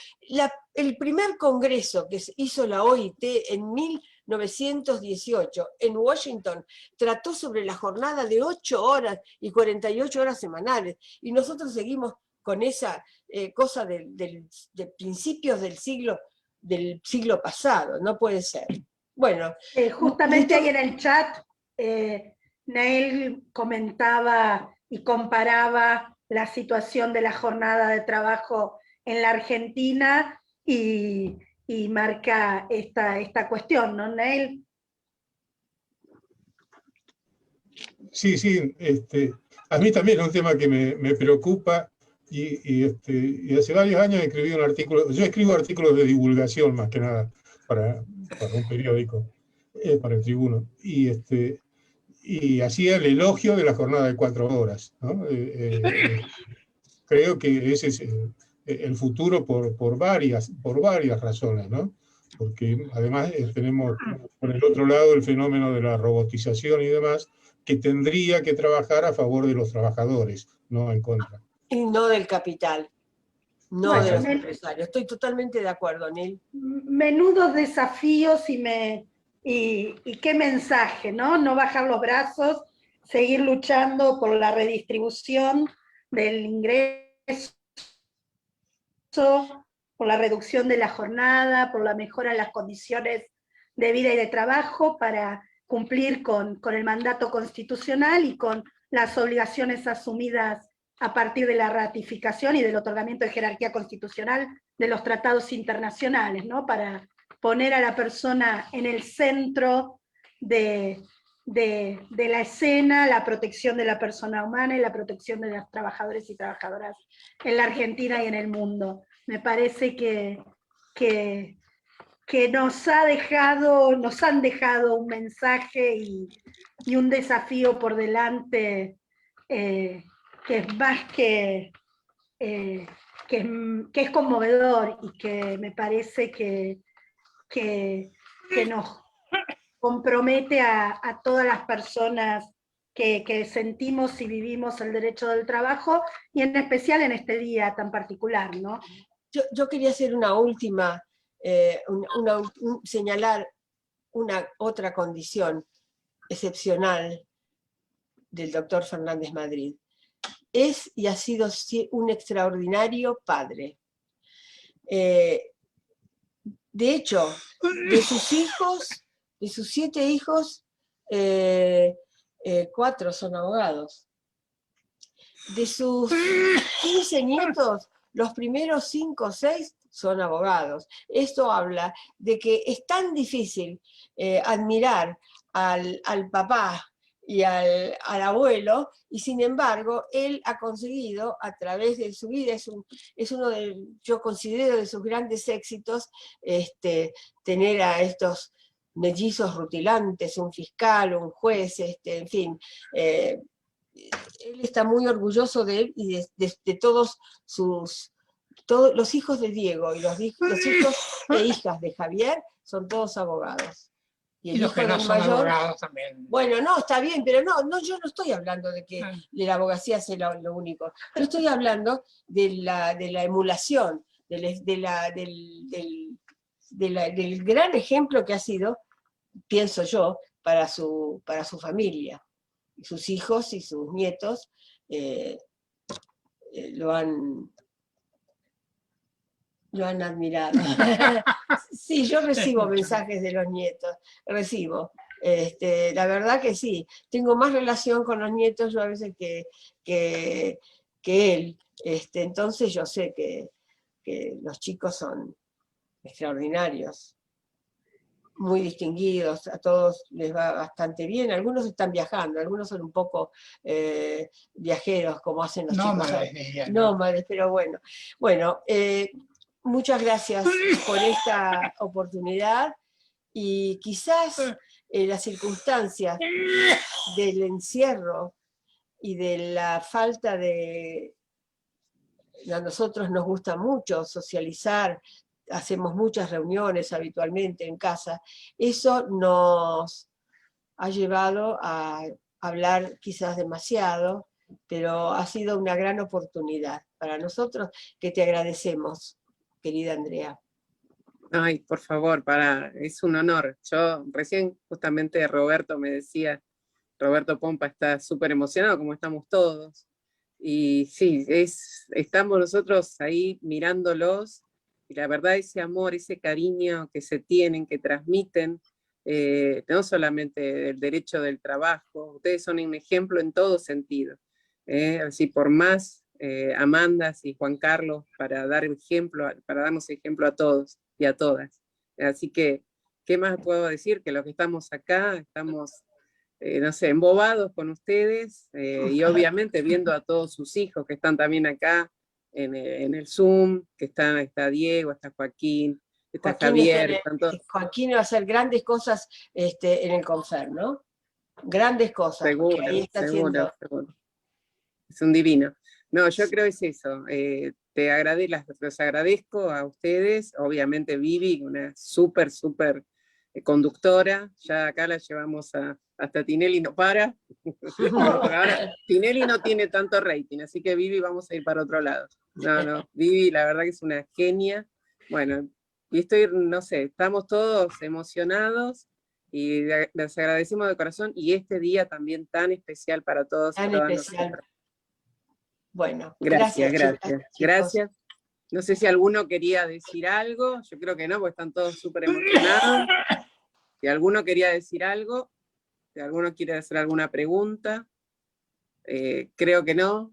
D: el primer congreso que hizo la OIT en 1918 en Washington trató sobre la jornada de 8 horas y 48 horas semanales, y nosotros seguimos con esa cosa de principios del siglo pasado. No puede ser. Bueno.
B: Justamente ahí en el chat, Neil comentaba y comparaba la situación de la jornada de trabajo en la Argentina y marca esta cuestión, ¿no, Neil?
F: Sí, sí, a mí también es un tema que me preocupa y hace varios años escribí un artículo, yo escribo artículos de divulgación más que nada para un periódico, para el Tribuno, y hacía el elogio de la jornada de 4 horas, ¿no? Creo que ese es el futuro por varias razones, ¿no? Porque además tenemos por el otro lado el fenómeno de la robotización y demás, que tendría que trabajar a favor de los trabajadores, no en contra.
D: Y no del capital, no
B: Bueno,
D: de los empresarios. Estoy totalmente de acuerdo, Neil.
B: Menudos desafíos y qué mensaje, ¿no? No bajar los brazos, seguir luchando por la redistribución del ingreso, por la reducción de la jornada, por la mejora en las condiciones de vida y de trabajo para cumplir con el mandato constitucional y con las obligaciones asumidas a partir de la ratificación y del otorgamiento de jerarquía constitucional de los tratados internacionales, ¿no? Para poner a la persona en el centro de la escena, la protección de la persona humana y la protección de los trabajadores y trabajadoras en la Argentina y en el mundo. Me parece que nos han dejado un mensaje y un desafío por delante que es más que es conmovedor y que me parece que nos compromete a todas las personas que sentimos y vivimos el derecho del trabajo, y en especial en este día tan particular, ¿no?
D: Yo quería hacer una última, señalar una otra condición excepcional del doctor Fernández Madrid. Es y ha sido un extraordinario padre. De hecho, de sus hijos, de sus 7 hijos, 4 son abogados. De sus 15 nietos, los primeros 5 o 6 son abogados. Esto habla de que es tan difícil admirar al papá y al abuelo, y sin embargo, él ha conseguido, a través de su vida, es uno yo considero de sus grandes éxitos, tener a estos mellizos rutilantes, un fiscal, un juez, en fin. Él está muy orgulloso de él y de todos los hijos de Diego y los hijos e hijas de Javier son todos abogados.
E: Y los que no son abogados también.
D: Bueno, no, está bien, pero yo no estoy hablando de que la abogacía sea lo único. Yo estoy hablando de la emulación, del gran ejemplo que ha sido, pienso yo, para su familia. Sus hijos y sus nietos lo han admirado. Sí, yo recibo mensajes de los nietos, recibo. La verdad que sí, tengo más relación con los nietos yo a veces que él. Entonces yo sé que los chicos son extraordinarios, muy distinguidos, a todos les va bastante bien, algunos están viajando, algunos son un poco viajeros, como hacen los chicos. Nómades, pero bueno. Bueno, muchas gracias por esta oportunidad, y quizás las circunstancias del encierro y de la falta de... A nosotros nos gusta mucho socializar, hacemos muchas reuniones habitualmente en casa, eso nos ha llevado a hablar quizás demasiado, pero ha sido una gran oportunidad para nosotros, que te agradecemos, querida Andrea.
A: Ay, por favor, es un honor. Yo recién justamente Roberto me decía, Roberto Pompa está súper emocionado, como estamos todos. Y sí, estamos nosotros ahí mirándolos, y la verdad ese amor, ese cariño que se tienen, que transmiten, no solamente del derecho del trabajo, ustedes son un ejemplo en todo sentido. Así por más Amanda y Juan Carlos, para dar ejemplo, para darnos ejemplo a todos y a todas. Así que, ¿qué más puedo decir? Que los que estamos acá, estamos, no sé, embobados con ustedes, y obviamente viendo a todos sus hijos que están también acá en el Zoom, que está Diego, está Joaquín, está Javier, están todos.
D: Joaquín va a hacer grandes cosas en el Confer, ¿no? Grandes cosas.
A: Seguro,
D: Ahí está
A: seguro. Es un divino. No, yo creo que es eso. Los agradezco a ustedes, obviamente Vivi, una súper conductora, ya acá la llevamos hasta Tinelli no para. Ahora, Tinelli no tiene tanto rating, así que Vivi vamos a ir para otro lado. No, Vivi la verdad que es una genia. Bueno, y no sé, estamos todos emocionados y les agradecemos de corazón, y este día también tan especial para todos y todas nosotros.
D: Bueno,
A: gracias.
D: chicos.
A: Gracias. No sé si alguno quería decir algo, yo creo que no, porque están todos súper emocionados. Si alguno quería decir algo, si alguno quiere hacer alguna pregunta, creo que no.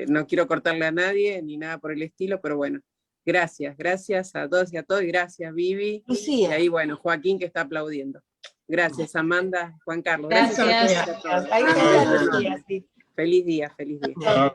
A: No quiero cortarle a nadie, ni nada por el estilo, pero bueno, gracias a todos y a todos, y gracias Vivi.
D: Lucía.
A: Y ahí, bueno, Joaquín que está aplaudiendo. Gracias Amanda, Juan Carlos.
G: Gracias.
A: A todos.
D: Ahí está Lucía, sí.
A: Feliz día.
F: Ah.